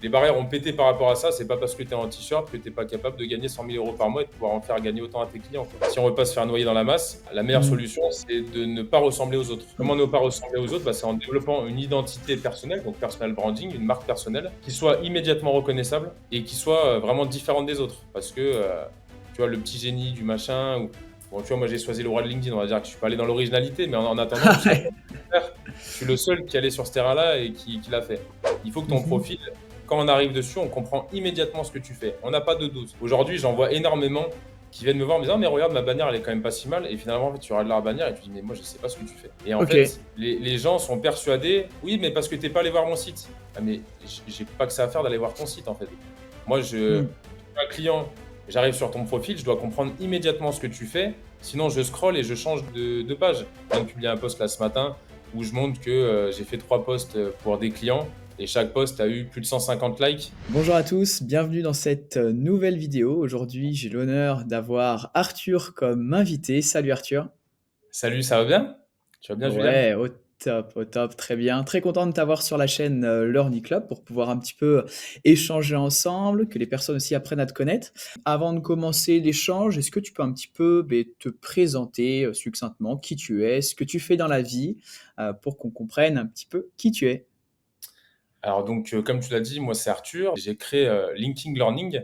les barrières ont pété par rapport à ça. C'est pas parce que tu es en t-shirt que tu n'es pas capable de gagner 100 000 euros par mois et de pouvoir en faire gagner autant à tes clients, quoi. Si on veut pas se faire noyer dans la masse, la meilleure Mmh. solution, c'est de ne pas ressembler aux autres. Mmh. Comment ne pas ressembler aux autres? C'est en développant une identité personnelle, donc personal branding, une marque personnelle, qui soit immédiatement reconnaissable et qui soit vraiment différente des autres. Parce que, tu vois, le petit génie du machin, ou bon, tu vois, moi j'ai choisi le roi de LinkedIn, on va dire que je suis pas allé dans l'originalité, mais en attendant, tout ce qu'il y a Ouais. pour faire, je suis le seul qui allait sur ce terrain-là et qui l'a fait. Il faut que ton Mmh. profil, quand on arrive dessus, on comprend immédiatement ce que tu fais. On n'a pas de doute. Aujourd'hui, j'en vois énormément qui viennent me voir en me disant: «Ah, mais regarde, ma bannière, elle est quand même pas si mal». Et finalement, en fait, tu regardes leur bannière et tu dis: «Mais moi, je sais pas ce que tu fais». Et en OK. fait, les gens sont persuadés: «Oui, mais parce que t'es pas allé voir mon site». Ah, mais j'ai pas que ça à faire d'aller voir ton site, en fait. Moi, je Mmh. suis un client, j'arrive sur ton profil, je dois comprendre immédiatement ce que tu fais. Sinon, je scrolle et je change de page. Je viens de publier un post là ce matin où je montre que j'ai fait 3 posts pour des clients et chaque post a eu plus de 150 likes. Bonjour à tous, bienvenue dans cette nouvelle vidéo. Aujourd'hui, j'ai l'honneur d'avoir Arthur comme invité. Salut Arthur. Salut, ça va bien? Tu vas bien, Julien? Ouais, au top, très bien. Très content de t'avoir sur la chaîne Learning Club pour pouvoir un petit peu échanger ensemble, que les personnes aussi apprennent à te connaître. Avant de commencer l'échange, est-ce que tu peux un petit peu te présenter succinctement qui tu es, ce que tu fais dans la vie, pour qu'on comprenne un petit peu qui tu es? Alors donc, comme tu l'as dit, moi c'est Arthur. J'ai créé, Linking Learning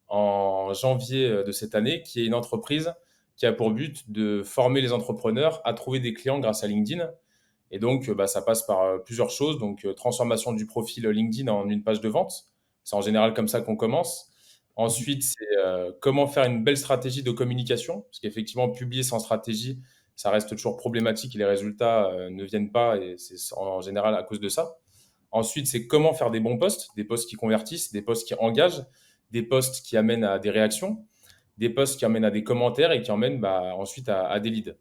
en janvier, de cette année, qui est une entreprise qui a pour but de former les entrepreneurs à trouver des clients grâce à LinkedIn. Et donc, ça passe par, plusieurs choses. Donc, transformation du profil LinkedIn en une page de vente. C'est en général comme ça qu'on commence. Mhm. Ensuite, c'est, comment faire une belle stratégie de communication. Parce qu'effectivement, publier sans stratégie, ça reste toujours problématique et les résultats, ne viennent pas, et c'est en général à cause de ça. Ensuite, c'est comment faire des bons posts, des posts qui convertissent, des posts qui engagent, des posts qui amènent à des réactions, des posts qui amènent à des commentaires et qui emmènent ensuite à des leads.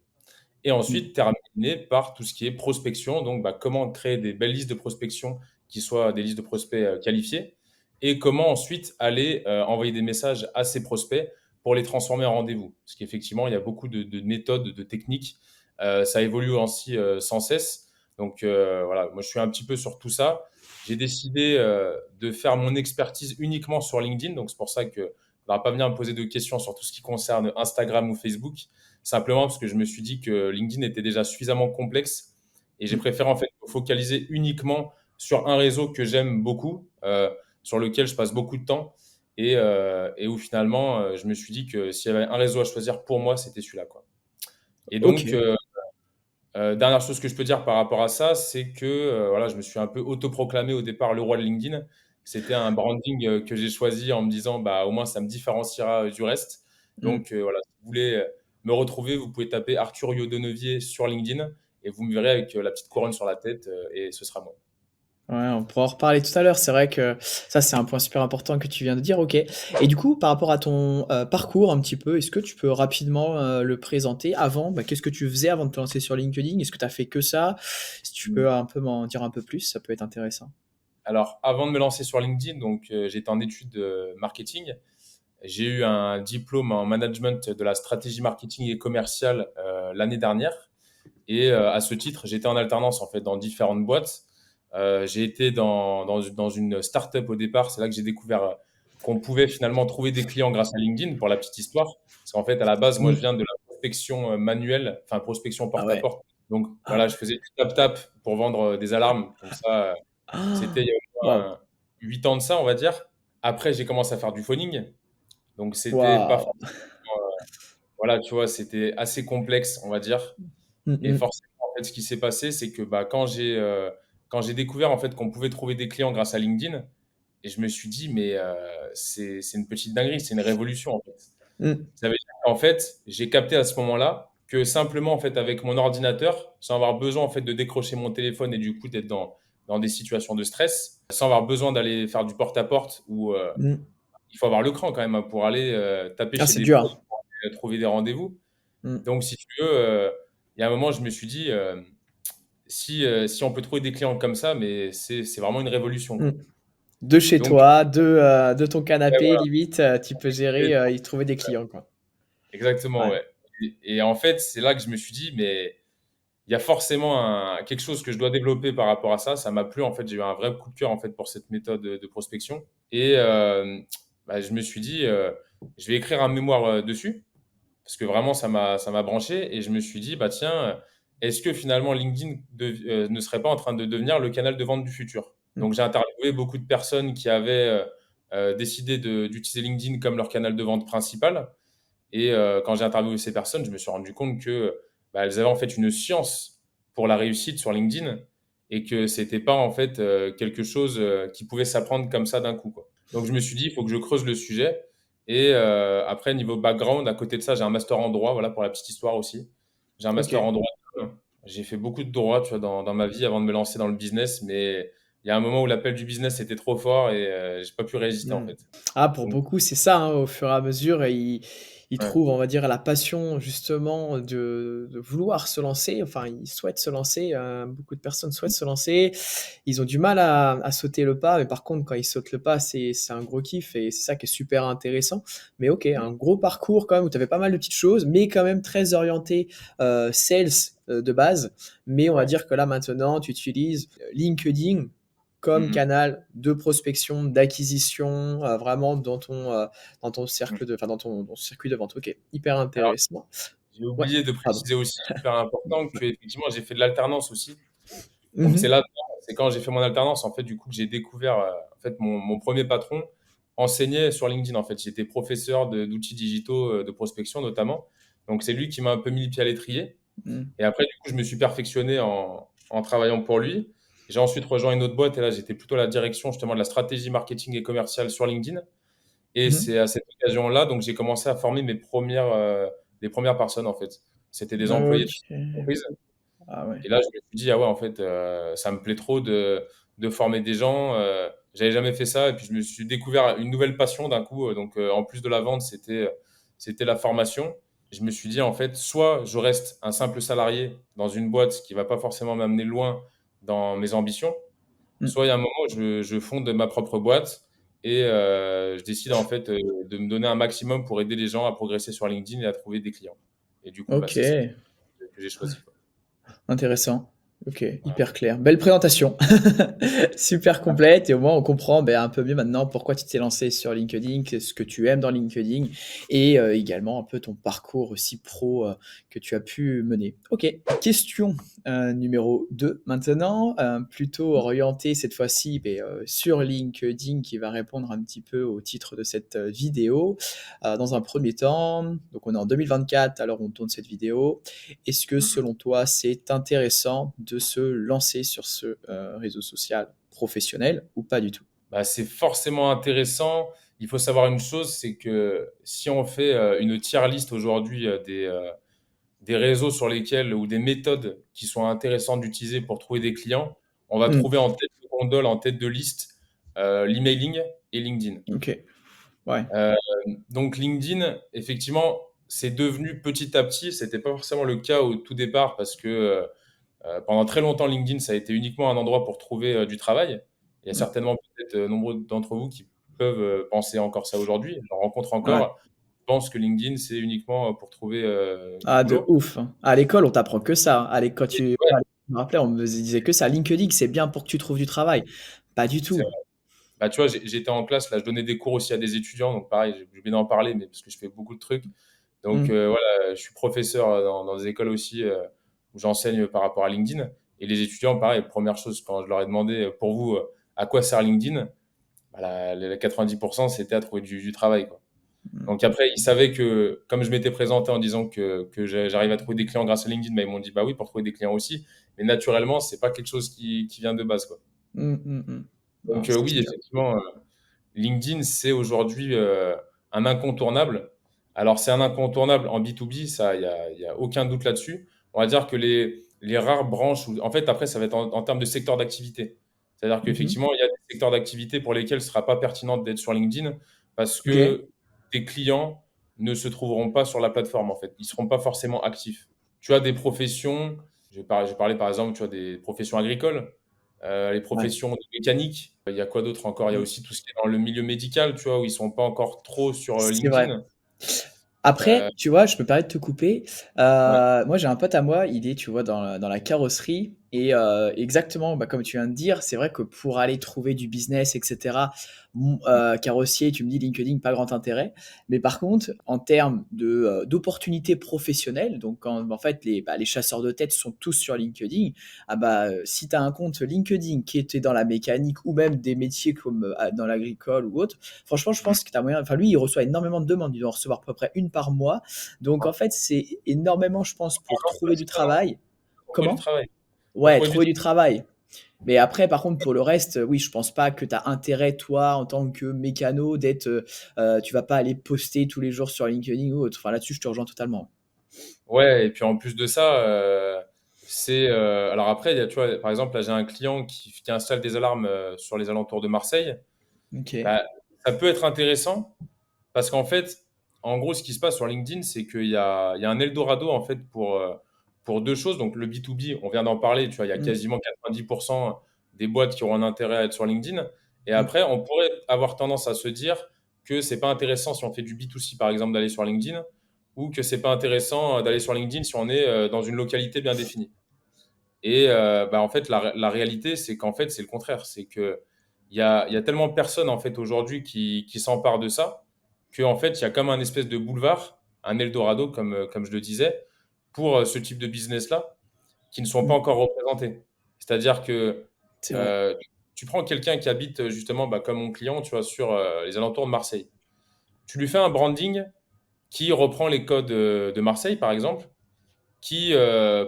Et Mhm. ensuite, terminer par tout ce qui est prospection. Donc, comment créer des belles listes de prospection qui soient des listes de prospects qualifiés et comment ensuite aller envoyer des messages à ces prospects pour les transformer en rendez-vous. Parce qu'effectivement, il y a beaucoup de méthodes, de techniques. Ça évolue aussi sans cesse. Donc, voilà, moi, je suis un petit peu sur tout ça. J'ai décidé de faire mon expertise uniquement sur LinkedIn. Donc, c'est pour ça que on va pas venir me poser de questions sur tout ce qui concerne Instagram ou Facebook. Simplement parce que je me suis dit que LinkedIn était déjà suffisamment complexe et j'ai Mhm. préféré en fait me focaliser uniquement sur un réseau que j'aime beaucoup, sur lequel je passe beaucoup de temps et où finalement je me suis dit que s'il y avait un réseau à choisir pour moi, c'était celui-là, quoi. Et donc, Ok. dernière chose que je peux dire par rapport à ça, c'est que voilà, je me suis un peu autoproclamé au départ le roi de LinkedIn. C'était un branding que j'ai choisi en me disant, bah, au moins ça me différenciera du reste. Mhm. Donc voilà, si vous voulez me retrouver, vous pouvez taper Arthur Yodenevier sur LinkedIn et vous me verrez avec la petite couronne sur la tête et ce sera moi. Ouais, on pourra en reparler tout à l'heure. C'est vrai que ça, c'est un point super important que tu viens de dire, OK. Et du coup, par rapport à ton, parcours un petit peu, est-ce que tu peux rapidement, le présenter? Avant, qu'est-ce que tu faisais avant de te lancer sur LinkedIn? Est-ce que tu as fait que ça? Si tu peux un peu m'en dire un peu plus, ça peut être intéressant. Alors, avant de me lancer sur LinkedIn, donc j'étais en études de marketing. J'ai eu un diplôme en management de la stratégie marketing et commerciale l'année dernière. Et à ce titre, j'étais en alternance en fait dans différentes boîtes. J'ai été dans une start-up au départ. C'est là que j'ai découvert qu'on pouvait finalement trouver des clients grâce à LinkedIn, pour la petite histoire. Parce qu'en fait, à la base, moi, je Mmh. viens de la prospection manuelle, enfin prospection Ah porte à ouais. porte. Donc Ah voilà, je ouais. faisais du tap-tap pour vendre des alarmes. Donc ça, c'était il y a au Waouh! moins 8 ans de ça, on va dire. Après, j'ai commencé à faire du phoning. Donc c'était pas Waouh! forcément, voilà, tu vois, c'était assez complexe, on va dire. Mmh Et mh. forcément, en fait, ce qui s'est passé, c'est que, quand j'ai découvert, en fait, qu'on pouvait trouver des clients grâce à LinkedIn, et je me suis dit: «Mais, c'est une petite dinguerie, c'est une révolution, en fait». Mmh. Ça veut dire qu'en fait, j'ai capté à ce moment-là que simplement, en fait, avec mon ordinateur, sans avoir besoin, en fait, de décrocher mon téléphone et du coup d'être dans des situations de stress, sans avoir besoin d'aller faire du porte-à-porte où, Mmh. il faut avoir le cran quand même, hein, pour aller, taper Ah, chez c'est des dur, pros, hein. pour aller trouver des rendez-vous. Mmh. Donc si tu veux, il y a un moment, je me suis dit, si on peut trouver des clients comme ça, mais c'est vraiment une révolution, Mmh. quoi. De chez Donc toi, de ton ouais, canapé voilà, limite, tu peux gérer, et trouver des clients, quoi. exactement, Ouais. ouais. Et en fait, c'est là que je me suis dit: «Mais il y a forcément quelque chose que je dois développer par rapport à ça. Ça m'a plu, en fait. J'ai eu un vrai coup de cœur, en fait, pour cette méthode de prospection. Et bah, je me suis dit, je vais écrire un mémoire dessus, parce que vraiment, ça m'a branché. Et je me suis dit, bah tiens, est-ce que finalement LinkedIn ne serait pas en train de devenir le canal de vente du futur? Mmh. Donc, j'ai interviewé beaucoup de personnes qui avaient décidé d'utiliser LinkedIn comme leur canal de vente principal. Et quand j'ai interviewé ces personnes, je me suis rendu compte que bah, elles avaient en fait une science pour la réussite sur LinkedIn et que c'était pas en fait quelque chose qui pouvait s'apprendre comme ça d'un coup, quoi. Donc je me suis dit, il faut que je creuse le sujet. Et après, niveau background, à côté de ça, j'ai un master en droit, voilà pour la petite histoire aussi. J'ai un master OK. en droit. J'ai fait beaucoup de droit, tu vois, dans ma vie avant de me lancer dans le business, mais il y a un moment où l'appel du business était trop fort et j'ai pas pu résister en Mmh. fait. Ah, pour Donc, beaucoup, c'est ça, hein, au fur et à mesure, ils ouais. trouvent, on va dire, la passion justement de vouloir se lancer, enfin, ils souhaitent se lancer, beaucoup de personnes souhaitent se lancer. Ils ont du mal à sauter le pas, mais par contre, quand ils sautent le pas, c'est un gros kiff et c'est ça qui est super intéressant. Mais OK, un gros parcours quand même où tu avais pas mal de petites choses, mais quand même très orienté, sales, de base. Mais on va Ouais. dire que là, maintenant, tu utilises, LinkedIn comme Mhm. canal de prospection, d'acquisition, vraiment dans ton Mhm. cercle de enfin dans ton circuit de vente. OK, hyper Alors, intéressant. j'ai Ouais, oublié de pardon. préciser aussi, super important, que effectivement j'ai fait de l'alternance aussi. Donc Mmh. c'est quand j'ai fait mon alternance en fait du coup que j'ai découvert en fait mon premier patron enseignait sur LinkedIn en fait. J'étais professeur d'outils digitaux de prospection notamment. Donc c'est lui qui m'a un peu mis le pied à l'étrier. Mmh. Et après du coup je me suis perfectionné en travaillant pour lui. J'ai ensuite rejoint une autre boîte et là j'étais plutôt à la direction justement de la stratégie marketing et commerciale sur LinkedIn. Et Mmh. c'est à cette occasion-là donc j'ai commencé à former les premières personnes en fait. C'était des employés de OK. l'entreprise. Ah ouais. Et là, je me suis dit: «Ah ouais, en fait, ça me plaît trop de former des gens», j'avais jamais fait ça et puis je me suis découvert une nouvelle passion d'un coup, donc en plus de la vente, c'était la formation. Je me suis dit: «En fait, soit je reste un simple salarié dans une boîte qui va pas forcément m'amener loin dans mes ambitions, Mmh. soit il y a un moment où je fonde ma propre boîte et je décide en fait, de me donner un maximum pour aider les gens à progresser sur LinkedIn et à trouver des clients». Et du coup, bah, c'est ça OK. que j'ai choisi, quoi. Intéressant. OK, Voilà. hyper clair. Belle présentation. Super complète et au moins on comprend, beh, un peu mieux maintenant pourquoi tu t'es lancé sur LinkedIn, qu'est-ce que tu aimes dans LinkedIn et également un peu ton parcours aussi pro, que tu as pu mener. OK, question, numéro 2 maintenant, plutôt orientée cette fois-ci, beh, sur LinkedIn qui va répondre un petit peu au titre de cette, vidéo. Dans un premier temps, donc on est en 2024 à l'heure où on tourne cette vidéo. Est-ce que Mmh. selon toi, c'est intéressant de se lancer sur ce, réseau social professionnel ou pas du tout? Bah, c'est forcément intéressant. Il faut savoir une chose, c'est que si on fait, une tier list aujourd'hui, des réseaux sur lesquels ou des méthodes qui sont intéressantes d'utiliser pour trouver des clients, on va Mmh. trouver en tête de gondole, en tête de liste, l'emailing et LinkedIn. OK. Ouais. Heu, donc LinkedIn, effectivement, c'est devenu petit à petit, c'était pas forcément le cas au tout départ parce que, pendant très longtemps, LinkedIn, ça a été uniquement un endroit pour trouver, du travail. Il y a Mmh. certainement peut-être, nombreux d'entre vous qui peuvent, penser encore ça aujourd'hui. J'en rencontre Ouais. encore, qui pensent que LinkedIn, c'est uniquement, pour trouver, du Ah de boulot. ouf, hein. À l'école, on t'apprend que ça. Allez, quand Et tu ouais, je me rappelais, on me disait que ça. LinkedIn, c'est bien pour que tu trouves du travail. Pas du c'est tout. vrai. Bah, tu vois, j'étais en classe, là, je donnais des cours aussi à des étudiants, donc pareil, j'ai oublié d'en parler, mais parce que je fais beaucoup de trucs. Donc, Mmh. voilà, je suis professeur, dans des écoles aussi, où j'enseigne par rapport à LinkedIn et les étudiants, pareil, première chose quand je leur ai demandé: «Pour vous, à quoi sert LinkedIn?» Bah, les 90 c'était à trouver du travail, quoi. Mmh. Donc après, ils savaient que comme je m'étais présenté en disant que j'arrive à trouver des clients grâce à LinkedIn, bah, ils m'ont dit: «Bah oui, pour trouver des clients aussi». Mais naturellement, c'est pas quelque chose qui vient de base, quoi. Mmh, mmh mh. Ah, Donc c'est oui, sûr. effectivement, LinkedIn, c'est aujourd'hui, un incontournable. Alors c'est un incontournable en B2B, ça, il y a aucun doute là-dessus. On va dire que les rares branches où en fait, après, ça va être en termes de secteur d'activité. C'est-à-dire Mmh mh. qu'effectivement, il y a des secteurs d'activité pour lesquels ce sera pas pertinent d'être sur LinkedIn parce OK. que tes clients ne se trouveront pas sur la plateforme, en fait. Ils seront pas forcément actifs. Tu as des professions, je vais parler, par exemple, tu vois, des professions agricoles, les Ouais. professions de mécanique. Il y a quoi d'autre encore? Il y a Mmh. aussi tout ce qui est dans le milieu médical, tu vois, où ils sont pas encore trop sur, C'est vrai. LinkedIn. Après, tu vois, je me permets de te couper. Ouais, Moi, j'ai un pote à moi, il est, tu vois, dans la carrosserie et exactement, bah, comme tu viens de dire, c'est vrai que pour aller trouver du business et cetera, carrossier, tu me dis LinkedIn, pas grand intérêt. Mais par contre, en termes d'opportunités professionnelles, donc quand en fait les chasseurs de tête sont tous sur LinkedIn, ah bah, si tu as un compte LinkedIn qui était dans la mécanique ou même des métiers comme, dans l'agricole ou autre, franchement, je pense que tu as moyen. Enfin, lui, il reçoit énormément de demandes. Il doit en recevoir à peu près une par mois. Donc, ouais. en fait, c'est énormément, je pense, pour Encore, trouver du c'est pas mal. travail. Pour trouver du Comment? travail. Pour Ouais, trouver du trouver du travail. Mais après, par contre, pour le reste, oui, je pense pas que tu as intérêt, toi, en tant que mécano, d'être. Tu vas pas aller poster tous les jours sur LinkedIn ou autre. Enfin, là-dessus, je te rejoins totalement. Ouais, et puis en plus de ça, alors après, tu vois, par exemple, là, j'ai un client qui installe des alarmes sur les alentours de Marseille. Ok. Bah, ça peut être intéressant parce qu'en fait, en gros, ce qui se passe sur LinkedIn, c'est qu'il y a un Eldorado en fait pour deux choses. Donc, le B2B, on vient d'en parler, tu vois, il y a Mm, quasiment 90% des boîtes qui auront un intérêt à être sur LinkedIn. Et mm, après, on pourrait avoir tendance à se dire que c'est pas intéressant si on fait du B2C, par exemple, d'aller sur LinkedIn, ou que c'est pas intéressant d'aller sur LinkedIn si on est dans une localité bien définie. Et bah, en fait, la réalité, c'est qu'en fait, c'est le contraire. C'est que il y a tellement de personnes en fait aujourd'hui qui s'emparent de ça qu'en fait, il y a comme un espèce de boulevard, un Eldorado, comme je le disais, pour ce type de business-là, qui ne sont pas mm. encore représentés. C'est-à-dire que C'est vrai. euh, tu prends quelqu'un qui habite justement, bah, comme mon client, tu vois, sur les alentours de Marseille. Tu lui fais un branding qui reprend les codes de Marseille, par exemple, qui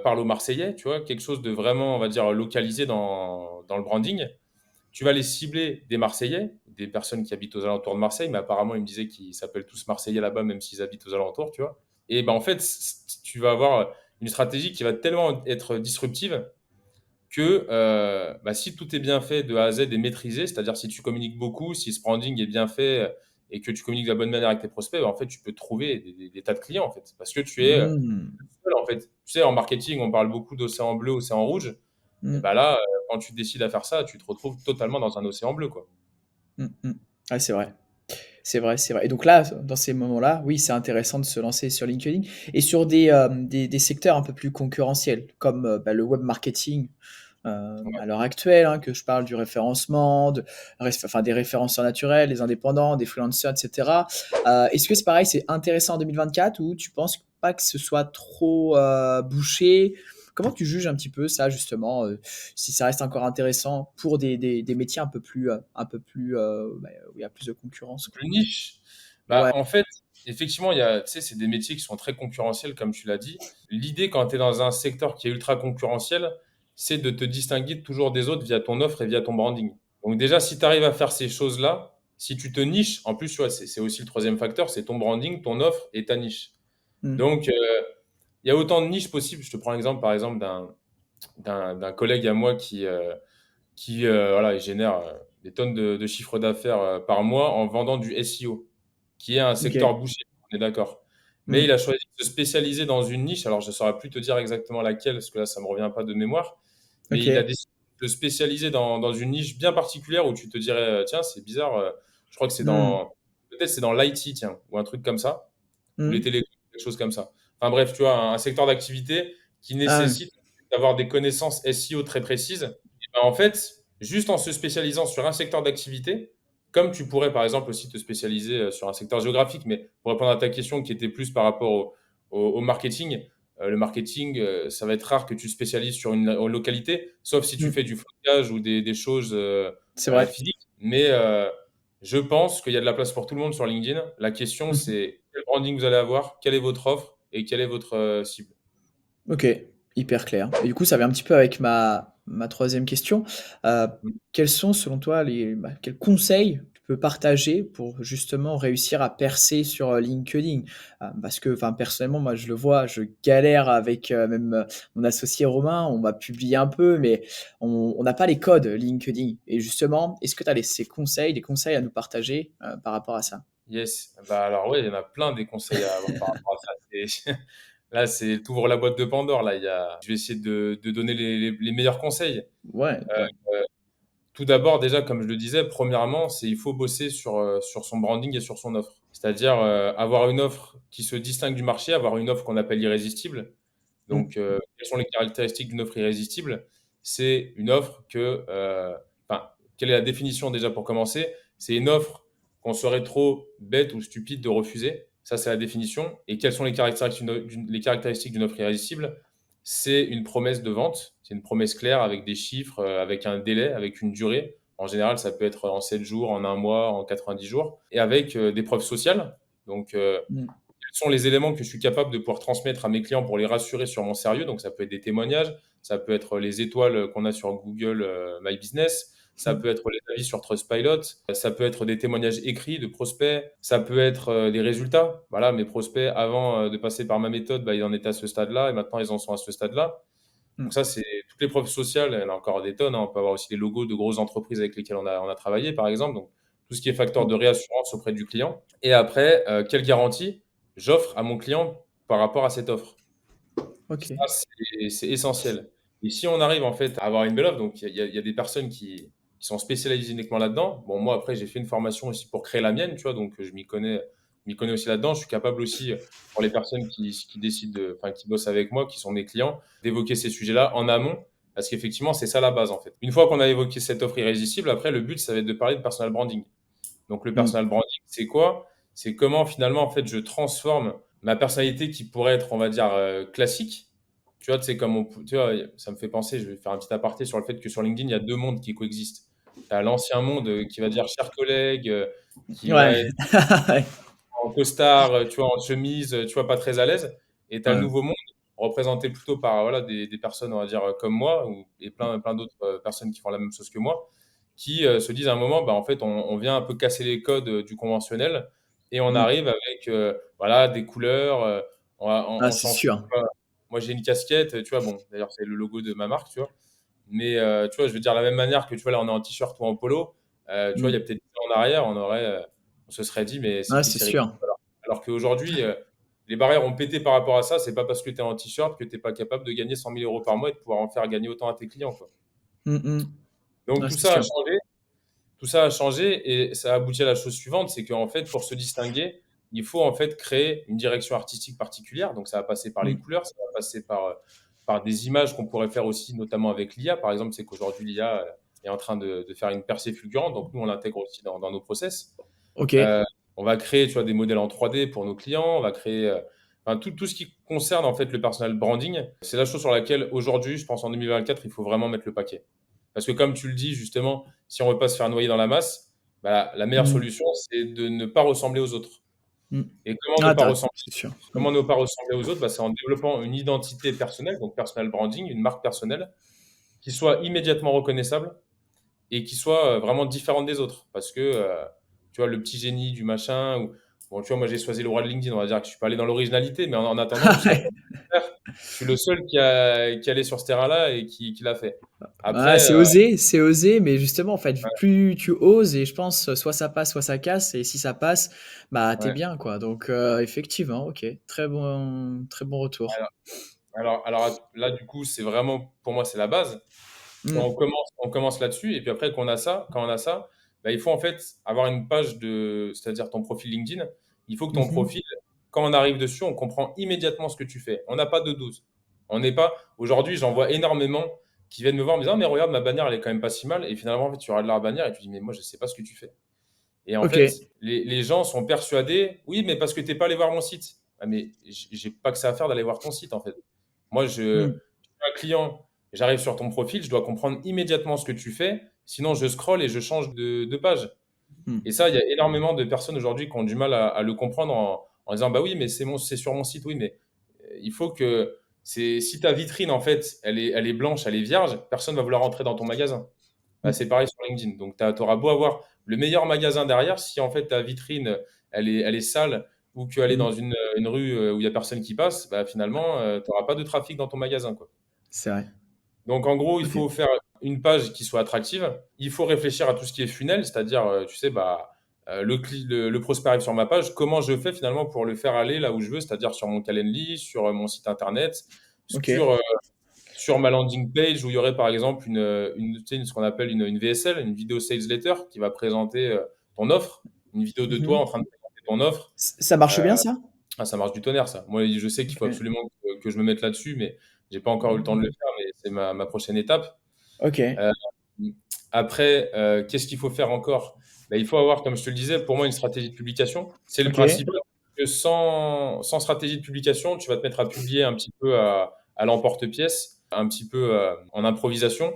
parle aux Marseillais, tu vois, quelque chose de vraiment, on va dire, localisé dans le branding. Tu vas les cibler des Marseillais, des personnes qui habitent aux alentours de Marseille, mais apparemment, ils me disaient qu'ils s'appellent tous Marseillais là-bas, même s'ils habitent aux alentours, tu vois. Et ben en fait, tu vas avoir une stratégie qui va tellement être disruptive que bah, si tout est bien fait de A à Z et maîtrisé, c'est-à-dire si tu communiques beaucoup, si ce branding est bien fait et que tu communiques de la bonne manière avec tes prospects, bah, en fait, tu peux trouver des tas de clients, en fait, parce que tu es Mm, seul, en fait. Tu sais, en marketing, on parle beaucoup d'océan bleu, océan rouge. Et mm, ben là, quand tu décides à faire ça, tu te retrouves totalement dans un océan bleu, quoi. mm, mm. Ouais, c'est vrai. C'est vrai, c'est vrai. Et donc là, dans ces moments-là, oui, c'est intéressant de se lancer sur LinkedIn et sur des secteurs un peu plus concurrentiels, comme bah, le web marketing Ouais. à l'heure actuelle, hein, que je parle du référencement, enfin, des référenceurs naturels, des indépendants, des freelancers, etc. Est-ce que c'est pareil, c'est intéressant en 2024 ou tu penses pas que ce soit trop bouché? Comment tu juges un petit peu ça, justement, si ça reste encore intéressant pour des métiers un peu plus bah, où il y a plus de concurrence, quoi? Plus niche. Bah, Ouais. en fait, effectivement, tu sais, c'est des métiers qui sont très concurrentiels, comme tu l'as dit. L'idée, quand tu es dans un secteur qui est ultra concurrentiel, c'est de te distinguer toujours des autres via ton offre et via ton branding. Donc déjà, si tu arrives à faire ces choses-là, si tu te niches, en plus, tu vois, c'est aussi le troisième facteur, c'est ton branding, ton offre et ta niche. Mmh. Donc, il y a autant de niches possibles. Je te prends l'exemple, par exemple, d'un collègue à moi qui voilà, il génère des tonnes de chiffres d'affaires par mois en vendant du SEO, qui est un secteur OK. bouché, on est d'accord. Mais il Mmh. a choisi de se spécialiser dans une niche. Alors, je ne saurais plus te dire exactement laquelle, parce que là, ça ne me revient pas de mémoire. Mais il a OK. décidé de se spécialiser dans une niche bien particulière où tu te dirais, tiens, c'est bizarre, je crois que Mmh. peut-être c'est dans l'IT, tiens, ou un truc comme ça, ou les Mmh. télécoms, quelque chose comme ça. Enfin bref, tu vois, un secteur d'activité qui Ah oui. nécessite d'avoir des connaissances SEO très précises. Et ben, en fait, juste en se spécialisant sur un secteur d'activité, comme tu pourrais par exemple aussi te spécialiser sur un secteur géographique, mais pour répondre à ta question qui était plus par rapport au marketing, le marketing, ça va être rare que tu te spécialises sur une localité, sauf si tu Mmh. fais du flocage ou des choses C'est vrai. physiques. Mais je pense qu'il y a de la place pour tout le monde sur LinkedIn. La question, Mmh. c'est quel branding vous allez avoir, quelle est votre offre et quelle est votre cible. OK, hyper clair. Et du coup, ça vient un petit peu avec ma 3e question. Heu, Quels sont selon toi quels conseils tu peux partager pour justement réussir à percer sur, LinkedIn? Parce que, enfin, personnellement, moi, je le vois, je galère avec, même, mon associé Romain, on va publier un peu, mais on n'a pas les codes LinkedIn et justement, est-ce que tu as des conseils à nous partager, par rapport à ça? Yes. Bah alors ouais, il y en a plein des conseils à avoir par rapport à ça. Là, c'est t'ouvres la boîte de Pandore. Là, je vais essayer de donner les meilleurs conseils. Ouais, Euh, ouais. Tout d'abord, déjà, comme je le disais, premièrement, il faut bosser sur son branding et sur son offre. C'est-à-dire avoir une offre qui se distingue du marché, avoir une offre qu'on appelle irrésistible. Mmh. Donc, quelles sont les caractéristiques d'une offre irrésistible? C'est une offre enfin, quelle est la définition déjà pour commencer? C'est une offre qu'on serait trop bête ou stupide de refuser. Ça, c'est la définition. Et quelles sont les caractéristiques d'une offre irrésistible? C'est une promesse de vente. C'est une promesse claire avec des chiffres, avec un délai, avec une durée. En général, ça peut être en 7 jours, en un mois, en 90 jours. Et avec des preuves sociales. Donc, Mmh. quels sont les éléments que je suis capable de pouvoir transmettre à mes clients pour les rassurer sur mon sérieux? Donc, ça peut être des témoignages, ça peut être les étoiles qu'on a sur Google My Business, ça Mmh. peut être les avis sur Trustpilot, ça peut être des témoignages écrits de prospects, ça peut être des résultats. Voilà, mes prospects, avant de passer par ma méthode, bah, ils en étaient à ce stade-là et maintenant ils en sont à ce stade-là. Mmh. Donc ça, c'est toutes les preuves sociales. Il y en a encore des tonnes, hein. On peut avoir aussi les logos de grosses entreprises avec lesquelles on a travaillé, par exemple. Donc, tout ce qui est facteur Mmh. de réassurance auprès du client. Et après, quelle garantie j'offre à mon client par rapport à cette offre? Ça, OK. c'est essentiel. Et si on arrive en fait à avoir une belle offre, donc il y a des personnes qui sont spécialisées uniquement là-dedans. Bon, moi, après, j'ai fait une formation aussi pour créer la mienne, tu vois, donc je m'y connais aussi là-dedans. Je suis capable aussi, pour les personnes qui décident enfin, qui bossent avec moi, qui sont mes clients, d'évoquer ces sujets-là en amont, parce qu'effectivement, c'est ça la base, en fait. Une fois qu'on a évoqué cette offre irrésistible, après, le but, ça va être de parler de personal branding. Donc, le Mmh. personal branding, c'est quoi? C'est comment finalement, en fait, je transforme ma personnalité qui pourrait être, on va dire, classique. Tu vois, c'est comme tu vois, ça me fait penser, je vais faire un petit aparté sur le fait que sur LinkedIn, il y a deux mondes qui coexistent. Tu as l'ancien monde qui va dire cher collègue, qui va Ouais. être Ouais. en costard, tu vois, en chemise, tu vois, pas très à l'aise. Et tu as le Ouais. nouveau monde représenté plutôt par voilà, des personnes, on va dire, comme moi, et plein d'autres personnes qui font la même chose que moi, qui se disent à un moment, bah, en fait, on vient un peu casser les codes du conventionnel et on Mmh. arrive avec voilà, des couleurs, Ah, on c'est change. Tu sûr. vois. Moi, j'ai une casquette, tu vois, bon, d'ailleurs, c'est le logo de ma marque, tu vois. Mais tu vois, je veux dire, de la même manière que tu vois, là, on est en t-shirt ou en polo, tu vois, il y a Mmh. peut-être 10 ans en arrière, on se serait dit, mais c'est Ah, qui c'est Cyril? sûr. Alors qu'aujourd'hui, les barrières ont pété par rapport à ça. C'est pas parce que tu es en t-shirt que tu es pas capable de gagner 100 000 euros par mois et de pouvoir en faire gagner autant à tes clients, quoi. Mmh mh. Donc Ah, tout c'est ça a sûr. changé. Tout ça a changé et ça a abouti à la chose suivante, c'est qu'en fait, pour se distinguer, il faut en fait créer une direction artistique particulière. Donc ça va passer par les Mmh. couleurs, ça va passer par des images qu'on pourrait faire aussi, notamment avec l'IA. Par exemple, c'est qu'aujourd'hui, l'IA est en train de faire une percée fulgurante. Donc nous, on l'intègre aussi dans nos process. OK. Euh, on va créer, tu vois, des modèles en 3D pour nos clients. On va créer enfin, tout ce qui concerne en fait le personal branding. C'est la chose sur laquelle aujourd'hui, je pense en 2024, il faut vraiment mettre le paquet. Parce que comme tu le dis justement, si on ne veut pas se faire noyer dans la masse, bah, la meilleure Mmh. solution, c'est de ne pas ressembler aux autres. Mmh. Et comment ne Ah, pas tu ressembler, c'est sûr. Mmh. comment ne pas ressembler aux autres? Bah, c'est en développant une identité personnelle, donc personal branding, une marque personnelle, qui soit immédiatement reconnaissable et qui soit vraiment différente des autres. Parce que, tu vois, le petit génie du machin, ou, bon, tu vois, moi j'ai choisi le roi de LinkedIn, on va dire que je suis pas allé dans l'originalité, mais en attendant, jusqu'à Ouais. présent, je suis le seul qui est allé sur ce terrain-là et qui l'a fait. Ah, Après, c'est osé, mais justement, en fait, plus tu oses et je pense, soit ça passe, soit ça casse et si ça passe, bah, tu es ouais. bien, quoi. Donc, effectivement, OK, très bon retour. Alors, alors là, du coup, c'est vraiment, pour moi, c'est la base. Mmh. On commence là-dessus, et puis après, quand on a ça, bah, il faut en fait avoir une page c'est-à-dire ton profil LinkedIn. Il faut que ton Mmh. profil, quand on arrive dessus, on comprend immédiatement ce que tu fais. On n'a pas de doute. On n'est pas, aujourd'hui, j'en vois énormément qui viennent me voir en me disant, ah, mais regarde, ma bannière, elle est quand même pas si mal. Et finalement, en fait, tu regardes leur bannière et tu dis, mais moi, je sais pas ce que tu fais. Et en fait, OK. les gens sont persuadés, oui, mais parce que tu es pas allé voir mon site. Ah, mais j'ai pas que ça à faire d'aller voir ton site, en fait. Moi, Mmh. je suis un client, j'arrive sur ton profil, je dois comprendre immédiatement ce que tu fais, sinon je scrolle et je change de page. Mmh. Et ça, il y a énormément de personnes aujourd'hui qui ont du mal à le comprendre en disant, bah oui, mais c'est sur mon site, oui, mais il faut que, si ta vitrine, en fait, elle est blanche, elle est vierge, personne va vouloir rentrer dans ton magasin. Bah, Mmh. c'est pareil sur LinkedIn. Donc, tu auras beau avoir le meilleur magasin derrière, si en fait ta vitrine, elle est sale, ou qu'elle est Mmh. dans une rue où il y a personne qui passe, bah, finalement, tu auras pas de trafic dans ton magasin, quoi. C'est vrai. Donc, en gros, il OK. faut faire une page qui soit attractive. Il faut réfléchir à tout ce qui est funnel, c'est-à-dire, tu sais, bah, le prospect arrive sur ma page. Comment je fais finalement pour le faire aller là où je veux, c'est-à-dire sur mon Calendly, sur mon site internet, OK. sur ma landing page où il y aurait par exemple tu sais, ce qu'on appelle une VSL, une vidéo sales letter, qui va présenter ton offre, une vidéo de toi Mmh. en train de présenter ton offre. Ça marche Euh, bien ça? ah, ça marche du tonnerre, ça. Moi, je sais qu'il faut OK. absolument que je me mette là-dessus, mais j'ai pas encore eu le temps de le faire, mais c'est ma prochaine étape. OK. Euh, Après, qu'est-ce qu'il faut faire encore? Ben, il faut avoir, comme je te le disais, pour moi, une stratégie de publication. C'est le OK. principal. Que sans stratégie de publication, tu vas te mettre à publier un petit peu à l'emporte-pièce, un petit peu en improvisation.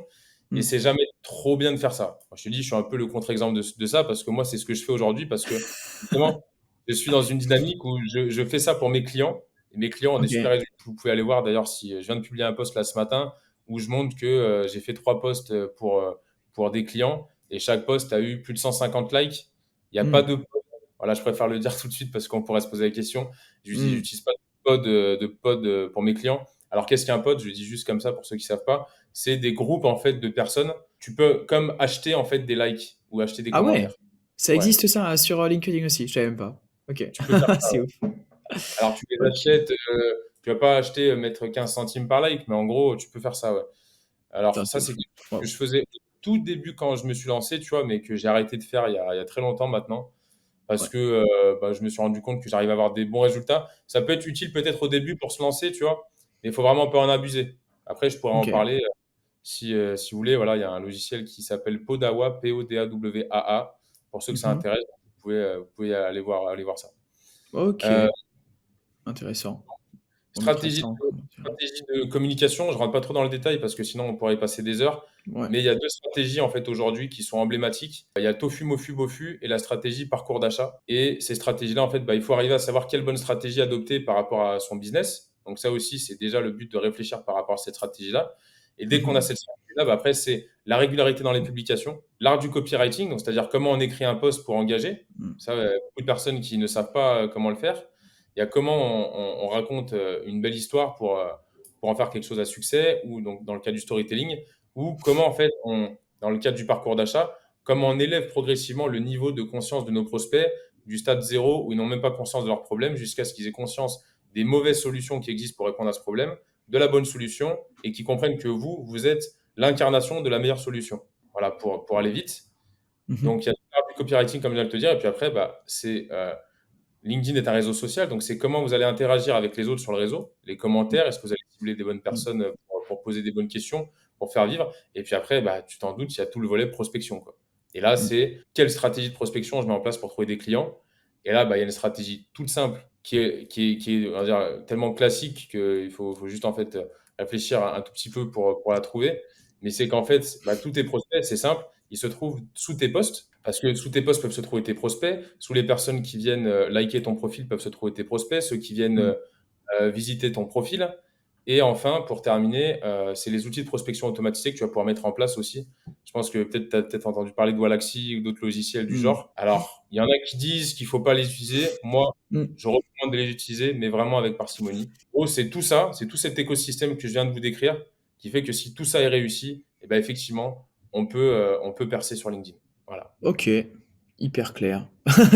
Et Mmh. c'est jamais trop bien de faire ça. Moi, je te dis, je suis un peu le contre-exemple de ça parce que moi, c'est ce que je fais aujourd'hui parce que justement, je suis dans une dynamique où je fais ça pour mes clients. Et mes clients ont des super OK. résultats. Vous pouvez aller voir d'ailleurs si je viens de publier un post là ce matin où je montre que j'ai fait 3 posts pour des clients et chaque post a eu plus de 150 likes. Il n'y a pas Mmh. de voilà, je préfère le dire tout de suite parce qu'on pourrait se poser la question. Mmh. J'utilise pas de pod pour mes clients. Alors, qu'est-ce qu'un pod? Je le dis juste comme ça pour ceux qui savent pas. C'est des groupes en fait de personnes. Tu peux comme acheter en fait des likes ou acheter des Ah ouais? commentaires. Ça Ouais, existe ça, sur, LinkedIn aussi? Je savais même pas. OK. tu peux faire ça. C'est Ouais. ouf. Alors, tu les OK. achètes. Tu vas pas acheter mettre 15 centimes par like, mais en gros, tu peux faire ça. Ouais. Putain, Alors, ça, c'est c'est ouf. quelque chose que Waouh. je faisais au tout début quand je me suis lancé, tu vois, mais que j'ai arrêté de faire il y a très longtemps maintenant. Parce Ouais. que bah, je me suis rendu compte que j'arrive à avoir des bons résultats. Ça peut être utile peut-être au début pour se lancer, tu vois, mais il faut vraiment pas en abuser. Après, je pourrais en OK. parler si vous voulez. Voilà, il y a un logiciel qui s'appelle Podawa, Podawaa. Pour ceux que ça Mmh. intéresse, vous pouvez aller voir ça. Euh, OK. Intéressant. On mettra Stratégie ça en de commentaire. stratégie de communication, je rentre pas trop dans le détail parce que sinon on pourrait y passer des heures. Ouais. Mais il y a 2 stratégies en fait aujourd'hui qui sont emblématiques. Il y a Tofu, Mofu, Bofu et la stratégie parcours d'achat. Et ces stratégies-là, en fait, bah, il faut arriver à savoir quelle bonne stratégie adopter par rapport à son business. Donc ça aussi, c'est déjà le but de réfléchir par rapport à cette stratégie-là. Et dès qu'on a Mmh. cette stratégie-là, bah, après, c'est la régularité dans les publications, l'art du copywriting, donc c'est-à-dire comment on écrit un post pour engager. Mmh. Ça, beaucoup de personnes qui ne savent pas comment le faire. Il y a comment on raconte une belle histoire pour en faire quelque chose à succès, ou donc dans le cas du storytelling, ou comment en fait, dans le cadre du parcours d'achat, comment on élève progressivement le niveau de conscience de nos prospects du stade zéro où ils n'ont même pas conscience de leurs problèmes jusqu'à ce qu'ils aient conscience des mauvaises solutions qui existent pour répondre à ce problème, de la bonne solution et qu'ils comprennent que vous êtes l'incarnation de la meilleure solution. Voilà, pour aller vite. Mmh. Donc, il y a du copywriting, comme je viens de te dire, et puis après, bah, c'est LinkedIn est un réseau social, donc c'est comment vous allez interagir avec les autres sur le réseau, les Mmh. commentaires, est-ce que vous allez cibler des bonnes Mmh. personnes pour poser des bonnes questions, pour faire vivre. Et puis après, bah, tu t'en doutes, il y a tout le volet prospection, quoi. Et là, Mmh. c'est quelle stratégie de prospection je mets en place pour trouver des clients. Et là, bah, il y a une stratégie toute simple qui est, on va dire, tellement classique qu'il faut juste en fait réfléchir un tout petit peu pour la trouver. Mais c'est qu'en fait, bah, tous tes prospects, c'est simple, ils se trouvent sous tes posts, parce que sous tes posts peuvent se trouver tes prospects, sous les personnes qui viennent liker ton profil peuvent se trouver tes prospects, ceux qui viennent Mmh. visiter ton profil. Et enfin, pour terminer, c'est les outils de prospection automatisés que tu vas pouvoir mettre en place aussi. Je pense que peut-être tu as peut-être entendu parler de Wallaxy ou d'autres logiciels du Mmh. genre. Alors, il y en a qui disent qu'il ne faut pas les utiliser. Moi, Mmh. je recommande de les utiliser, mais vraiment avec parcimonie. En gros, c'est tout ça, c'est tout cet écosystème que je viens de vous décrire qui fait que si tout ça est réussi, eh ben effectivement, on peut percer sur LinkedIn. Voilà. OK, hyper clair.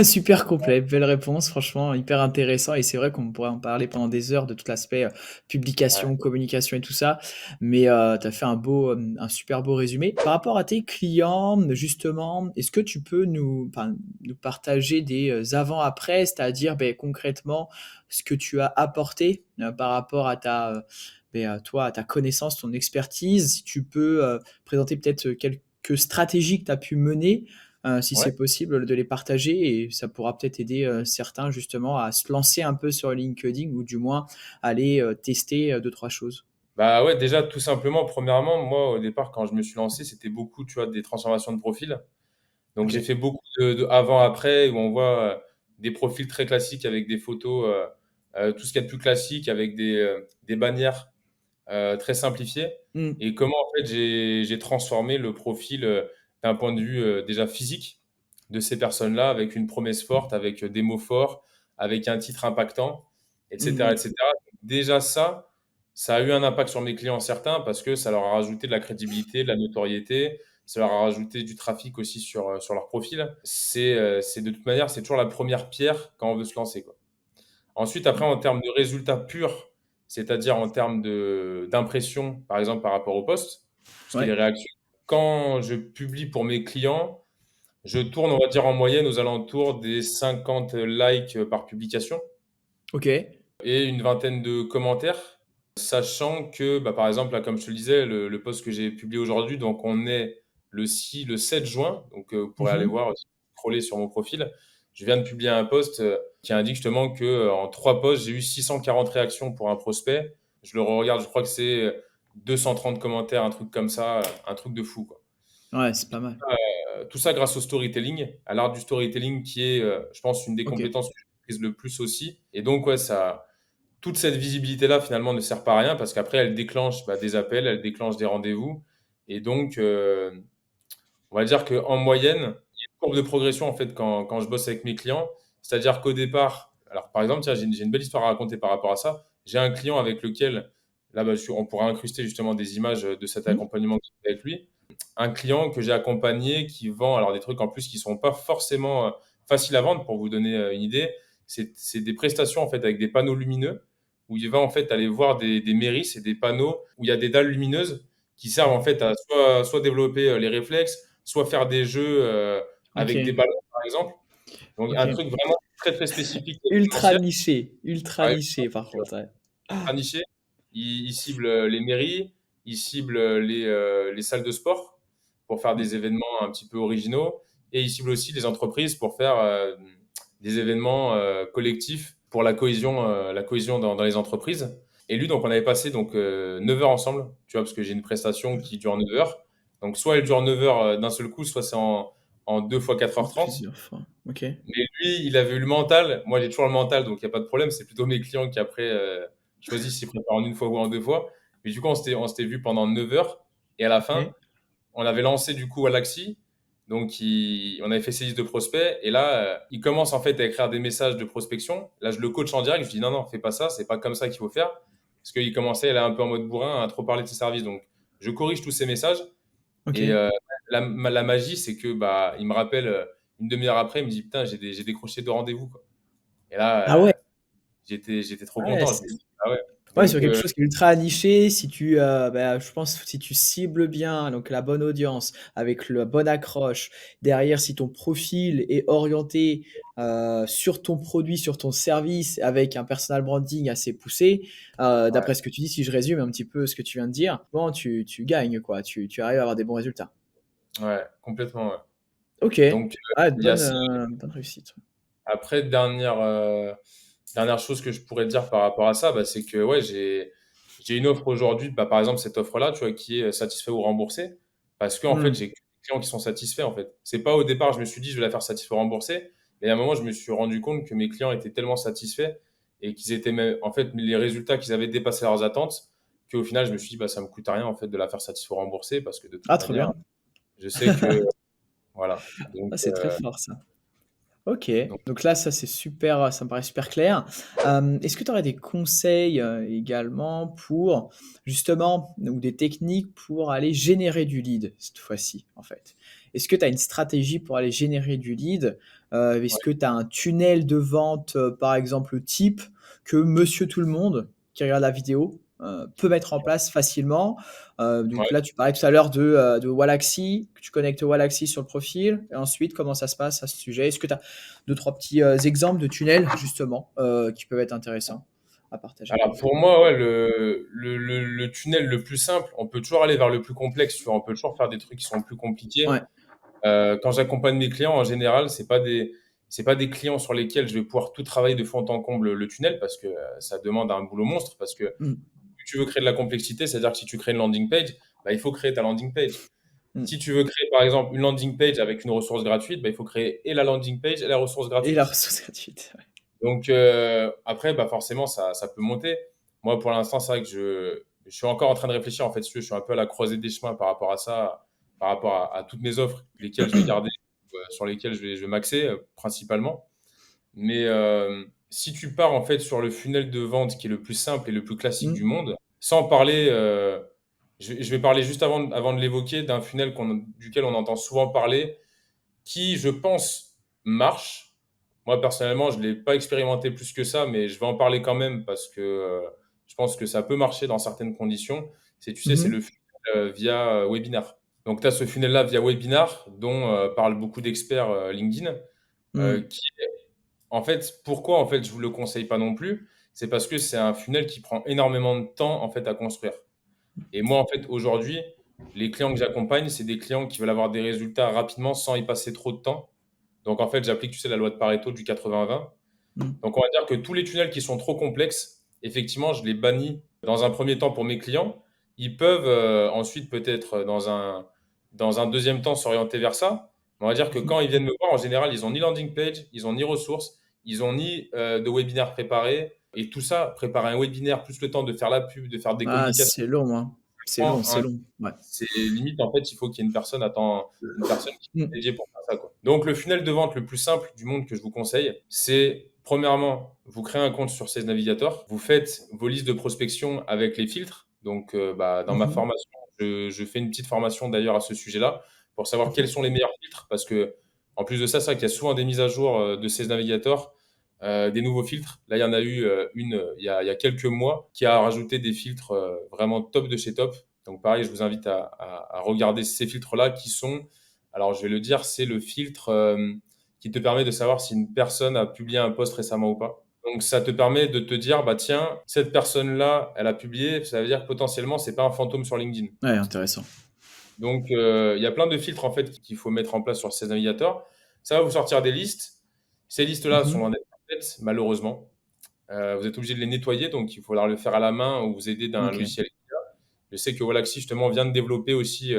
Super complet, belle réponse, franchement hyper intéressant et c'est vrai qu'on pourrait en parler pendant des heures de tout l'aspect, Ouais. publication, communication et tout ça, mais tu as fait un super beau résumé. Par rapport à tes clients, justement, est-ce que tu peux nous partager des, avant-après? C'est-à-dire, beh, concrètement, ce que tu as apporté, par rapport à à toi, à ta connaissance, ton expertise. Si tu peux, présenter peut-être, quelques stratégies que tu as pu mener, si Ouais. c'est possible de les partager et ça pourra peut-être aider, certains justement à se lancer un peu sur LinkedIn ou du moins aller, tester, 2-3 choses. Bah ouais, déjà, tout simplement, premièrement, moi, au départ, quand je me suis lancé, c'était beaucoup, tu vois, des transformations de profil. Donc, j'ai OK. fait beaucoup de avant-après où on voit des profils très classiques avec des photos, tout ce qu'il y a de plus classique avec des bannières très simplifiées. Mmh. Et comment, en fait, j'ai transformé le profil d'un point de vue déjà physique de ces personnes-là avec une promesse forte, avec des mots forts, avec un titre impactant, etc., Mmh. etc. Déjà, ça a eu un impact sur mes clients certains parce que ça leur a rajouté de la crédibilité, de la notoriété, ça leur a rajouté du trafic aussi sur leur profil. C'est de toute manière, c'est toujours la première pierre quand on veut se lancer, quoi. Ensuite, après, en termes de résultats purs, c'est-à-dire en termes d'impression, par exemple, par rapport au post, ce qui est les Ouais. réactions. Quand je publie pour mes clients, Je tourne, on va dire, en moyenne aux alentours des 50 likes par publication OK. et une vingtaine de commentaires. Sachant que, bah, par exemple, là, comme je te le disais, le post que j'ai publié aujourd'hui, donc on est le 7 juin, donc vous pourrez aller Mmh. voir, scroller sur mon profil. Je viens de publier un post qui indique justement que en 3 posts, j'ai eu 640 réactions pour un prospect. Je le regarde, je crois que c'est 230 commentaires, un truc comme ça, un truc de fou, quoi. Ouais, c'est pas mal. Tout ça grâce au storytelling, à l'art du storytelling qui est, je pense, une des OK. compétences que je maîtrise le plus aussi. Et donc, ouais, ça, toute cette visibilité-là, finalement, ne sert pas à rien parce qu'après, elle déclenche bah, des appels, elle déclenche des rendez-vous. Et donc, on va dire qu'en moyenne, il y a une courbe de progression en fait quand je bosse avec mes clients. C'est-à-dire qu'au départ, alors par exemple, tiens, j'ai une belle histoire à raconter par rapport à ça. J'ai un client avec lequel, là, bah, on pourra incruster justement des images de cet Mmh. accompagnement que j'ai fait avec lui. Un client que j'ai accompagné qui vend alors des trucs en plus qui sont pas forcément faciles à vendre pour vous donner une idée. C'est des prestations en fait avec des panneaux lumineux où il va en fait aller voir des mairies, c'est des panneaux où il y a des dalles lumineuses qui servent en fait à soit développer les réflexes, soit faire des jeux avec des OK. ballons, par exemple. Donc un OK. truc vraiment très, très spécifique et événementiel. Ultra Ouais, niché par contre, ouais. ultra niché. Il cible les mairies, il cible les salles de sport pour faire Mmh. des événements un petit peu originaux et il cible aussi les entreprises pour faire des événements collectifs pour la cohésion dans les entreprises. Et lui, donc, on avait passé donc 9 heures ensemble, tu vois, parce que j'ai une prestation qui dure 9 heures. Donc, soit elle dure 9 heures d'un seul coup, soit c'est en 2 fois 4h30. Plusieurs fois. OK. Mais lui, il avait eu le mental. Moi, j'ai toujours le mental, donc il n'y a pas de problème. C'est plutôt mes clients qui, après, choisissent s'ils préparent en une fois ou en deux fois. Mais du coup, on s'était vu pendant 9 heures. Et à la fin, OK. on avait lancé du coup Alaxi. Donc, on avait fait ses listes de prospects. Et là, il commence en fait à écrire des messages de prospection. Là, je le coach en direct. Je dis non, non, fais pas ça. C'est pas comme ça qu'il faut faire. Parce qu'il commençait, elle est un peu en mode bourrin, à trop parler de ses services. Donc, je corrige tous ces messages. Et OK. la magie, c'est que bah, il me rappelle une demi-heure après, il me dit putain, j'ai décroché deux rendez-vous, quoi. Et Ah ouais! là, j'étais trop Ouais, content. Je c'est me suis dit, ah ouais. ouais, Donc, sur quelque chose qui est ultra niché, si tu, bah, je pense si tu cibles bien, donc la bonne audience, avec la bonne accroche, derrière si ton profil est orienté, sur ton produit, sur ton service, avec un personal branding assez poussé, ouais, d'après ce que tu dis, si je résume un petit peu ce que tu viens de dire, bon tu gagnes quoi, tu arrives à avoir des bons résultats. ouais, complètement, ouais. OK. Donc, Ah, il y a ça. bonne réussite. Après, dernière chose que je pourrais dire par rapport à ça, bah, c'est que ouais, j'ai une offre aujourd'hui, bah, par exemple, cette offre-là, tu vois, qui est satisfait ou remboursé. Parce qu'en fait, Mmh. j'ai que des clients qui sont satisfaits, en fait. C'est pas au départ, je me suis dit, je vais la faire satisfait ou remboursé. Mais à un moment, je me suis rendu compte que mes clients étaient tellement satisfaits et qu'ils étaient même, en fait, les résultats qu'ils avaient dépassé leurs attentes, qu'au final, je me suis dit, bah, ça me coûte rien, en fait, de la faire satisfait ou remboursé parce que de toute Ah, trop manière, bien. je sais que, voilà. Donc, Ah, c'est très fort ça. OK, donc donc là, ça c'est super, ça me paraît super clair. Est-ce que tu aurais des conseils, également pour justement ou des techniques pour aller générer du lead cette fois-ci, en fait? Est-ce que tu as une stratégie pour aller générer du lead? Est-ce que tu as un tunnel de vente, par exemple, type que monsieur tout le monde qui regarde la vidéo, peut mettre en place facilement? Donc ouais. là, tu parlais tout à l'heure de Wallaxy, que tu connectes Wallaxy sur le profil et ensuite comment ça se passe à ce sujet? Est-ce que tu as 2-3 petits, exemples de tunnels justement, qui peuvent être intéressants à partager? Alors pour moi, ouais, le tunnel le plus simple, on peut toujours aller vers le plus complexe, tu vois, on peut toujours faire des trucs qui sont plus compliqués. Ouais. Quand j'accompagne mes clients, en général, c'est pas des clients sur lesquels je vais pouvoir tout travailler de fond en comble le tunnel parce que ça demande un boulot monstre. Parce que Mmh. si tu veux créer de la complexité, c'est-à-dire que si tu crées une landing page, bah, il faut créer ta landing page. Mmh. Si tu veux créer par exemple une landing page avec une ressource gratuite, bah, il faut créer et la landing page et la ressource Et la gratuite. ressource gratuite, ouais. Donc après, bah, forcément, ça peut monter. Moi, pour l'instant, c'est vrai que je suis encore en train de réfléchir. En fait, si tu veux, je suis un peu à la croisée des chemins par rapport à ça, par rapport à toutes mes offres, lesquelles je vais garder, sur lesquelles je vais m'axer principalement. Mais si tu pars en fait sur le funnel de vente qui est le plus simple et le plus classique Mmh. du monde, sans parler, je vais parler juste avant de l'évoquer d'un funnel duquel on entend souvent parler, qui, je pense, marche. Moi, personnellement, je ne l'ai pas expérimenté plus que ça, mais je vais en parler quand même parce que je pense que ça peut marcher dans certaines conditions. C'est, tu sais, c'est Mmh. le funnel via webinaire. Donc, tu as ce funnel-là via webinar dont parlent beaucoup d'experts LinkedIn, Mmh. qui en fait, pourquoi en fait je vous le conseille pas non plus? C'est parce que c'est un funnel qui prend énormément de temps en fait à construire. Et moi, en fait, aujourd'hui, les clients que j'accompagne, c'est des clients qui veulent avoir des résultats rapidement sans y passer trop de temps. Donc, en fait, j'applique, tu sais, la loi de Pareto du 80-20. Mmh. Donc, on va dire que tous les tunnels qui sont trop complexes, effectivement, je les bannis dans un premier temps pour mes clients. Ils peuvent ensuite, peut-être, dans un deuxième temps, s'orienter vers ça. On va dire que Mmh. quand ils viennent me voir, en général, ils ont ni landing page, ils ont ni ressources, ils ont ni de webinaire préparé. Et tout ça, préparer un webinaire, plus le temps de faire la pub, de faire des Ah, communications, c'est long, hein. C'est long, prend c'est un long. Ouais. c'est limite, en fait, il faut qu'il y ait une personne qui Mmh. est dédiée pour faire ça, quoi. Donc, le funnel de vente le plus simple du monde que je vous conseille, c'est premièrement, vous créez un compte sur Sales Navigator, vous faites vos listes de prospection avec les filtres. Donc, dans ma Mmh. formation, je fais une petite formation d'ailleurs à ce sujet-là pour savoir quels sont les meilleurs filtres. Parce que, en plus de ça, c'est vrai qu'il y a souvent des mises à jour de Sales Navigator, des nouveaux filtres. Là, il y en a eu une il y a quelques mois qui a rajouté des filtres vraiment top de chez top. Donc pareil, je vous invite à regarder ces filtres-là qui sont, alors je vais le dire, c'est le filtre qui te permet de savoir si une personne a publié un post récemment ou pas. Donc ça te permet de te dire, bah tiens, cette personne-là, elle a publié, ça veut dire que potentiellement, c'est pas un fantôme sur LinkedIn. Ouais, intéressant. Donc il y a plein de filtres en fait qu'il faut mettre en place sur ces navigateurs. Ça va vous sortir des listes. Ces listes-là sont Mmh. loin d'être parfaites, malheureusement. Vous êtes obligé de les nettoyer, donc il faudra le faire à la main ou vous aider d'un OK. logiciel. Je sais que Wallaxy, justement, vient de développer aussi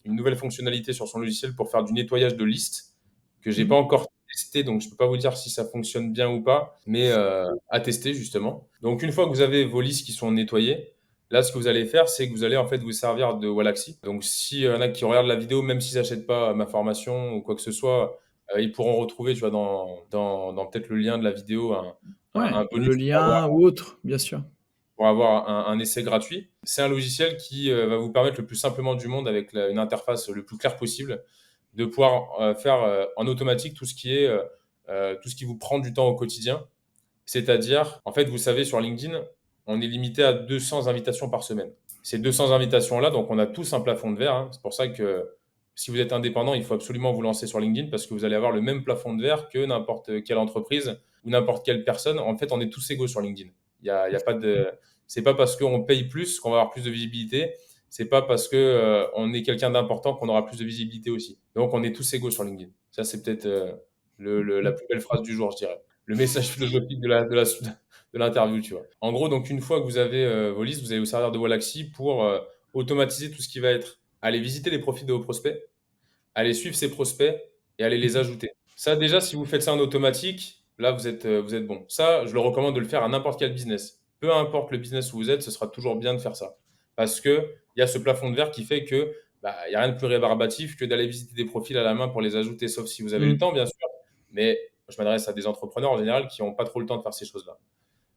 une nouvelle fonctionnalité sur son logiciel pour faire du nettoyage de listes que j'ai Mmh. pas encore testé, donc je peux pas vous dire si ça fonctionne bien ou pas, mais à tester justement. Donc une fois que vous avez vos listes qui sont nettoyées, là, ce que vous allez faire, c'est que vous allez en fait vous servir de Wallaxy. Donc s'il y en a qui regardent la vidéo, même s'ils n'achètent pas ma formation ou quoi que ce soit, ils pourront retrouver, tu vois, dans peut-être le lien de la vidéo, un Ouais, bonus le lien ou autre, bien sûr. pour avoir un essai gratuit. C'est un logiciel qui va vous permettre le plus simplement du monde, avec une interface le plus claire possible, de pouvoir faire en automatique tout ce qui vous prend du temps au quotidien. C'est-à-dire, en fait, vous savez, sur LinkedIn, on est limité à 200 invitations par semaine. Ces 200 invitations-là, donc on a tous un plafond de verre, hein. C'est pour ça que si vous êtes indépendant, il faut absolument vous lancer sur LinkedIn parce que vous allez avoir le même plafond de verre que n'importe quelle entreprise ou n'importe quelle personne. En fait, on est tous égaux sur LinkedIn. Il y a pas de, c'est pas parce qu'on paye plus qu'on va avoir plus de visibilité. C'est pas parce que on est quelqu'un d'important qu'on aura plus de visibilité aussi. Donc, on est tous égaux sur LinkedIn. Ça, c'est peut-être la plus belle phrase du jour, je dirais. Le message philosophique de l'interview, tu vois. En gros, donc une fois que vous avez vos listes, vous allez vous servir de Wallaxy pour automatiser tout ce qui va être aller visiter les profils de vos prospects, aller suivre ces prospects et aller les Mmh. ajouter. Ça, déjà, si vous faites ça en automatique, là, vous êtes bon. Ça, je le recommande de le faire à n'importe quel business. Peu importe le business où vous êtes, ce sera toujours bien de faire ça. Parce que il y a ce plafond de verre qui fait que bah, il n'y a rien de plus rébarbatif que d'aller visiter des profils à la main pour les ajouter, sauf si vous avez le Mmh. temps, bien sûr. Mais je m'adresse à des entrepreneurs en général qui n'ont pas trop le temps de faire ces choses-là.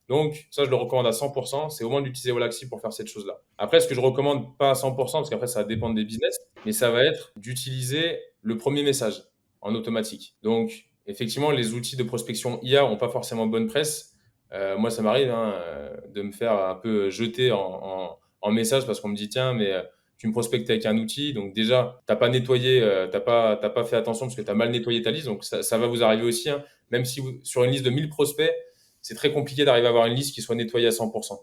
Donc, ça, je le recommande à 100%. C'est au moins d'utiliser Wallaxy pour faire cette chose-là. Après, ce que je recommande pas à 100%, parce qu'après, ça va dépendre des business, mais ça va être d'utiliser le premier message en automatique. Donc, effectivement, les outils de prospection IA n'ont pas forcément bonne presse. Moi, ça m'arrive hein, de me faire un peu jeter en message parce qu'on me dit, tiens, mais tu me prospectes avec un outil. Donc, déjà, tu n'as pas nettoyé, t'as pas fait attention parce que tu as mal nettoyé ta liste. Donc, ça va vous arriver aussi. Hein. Même si sur une liste de 1000 prospects, c'est très compliqué d'arriver à avoir une liste qui soit nettoyée à 100%.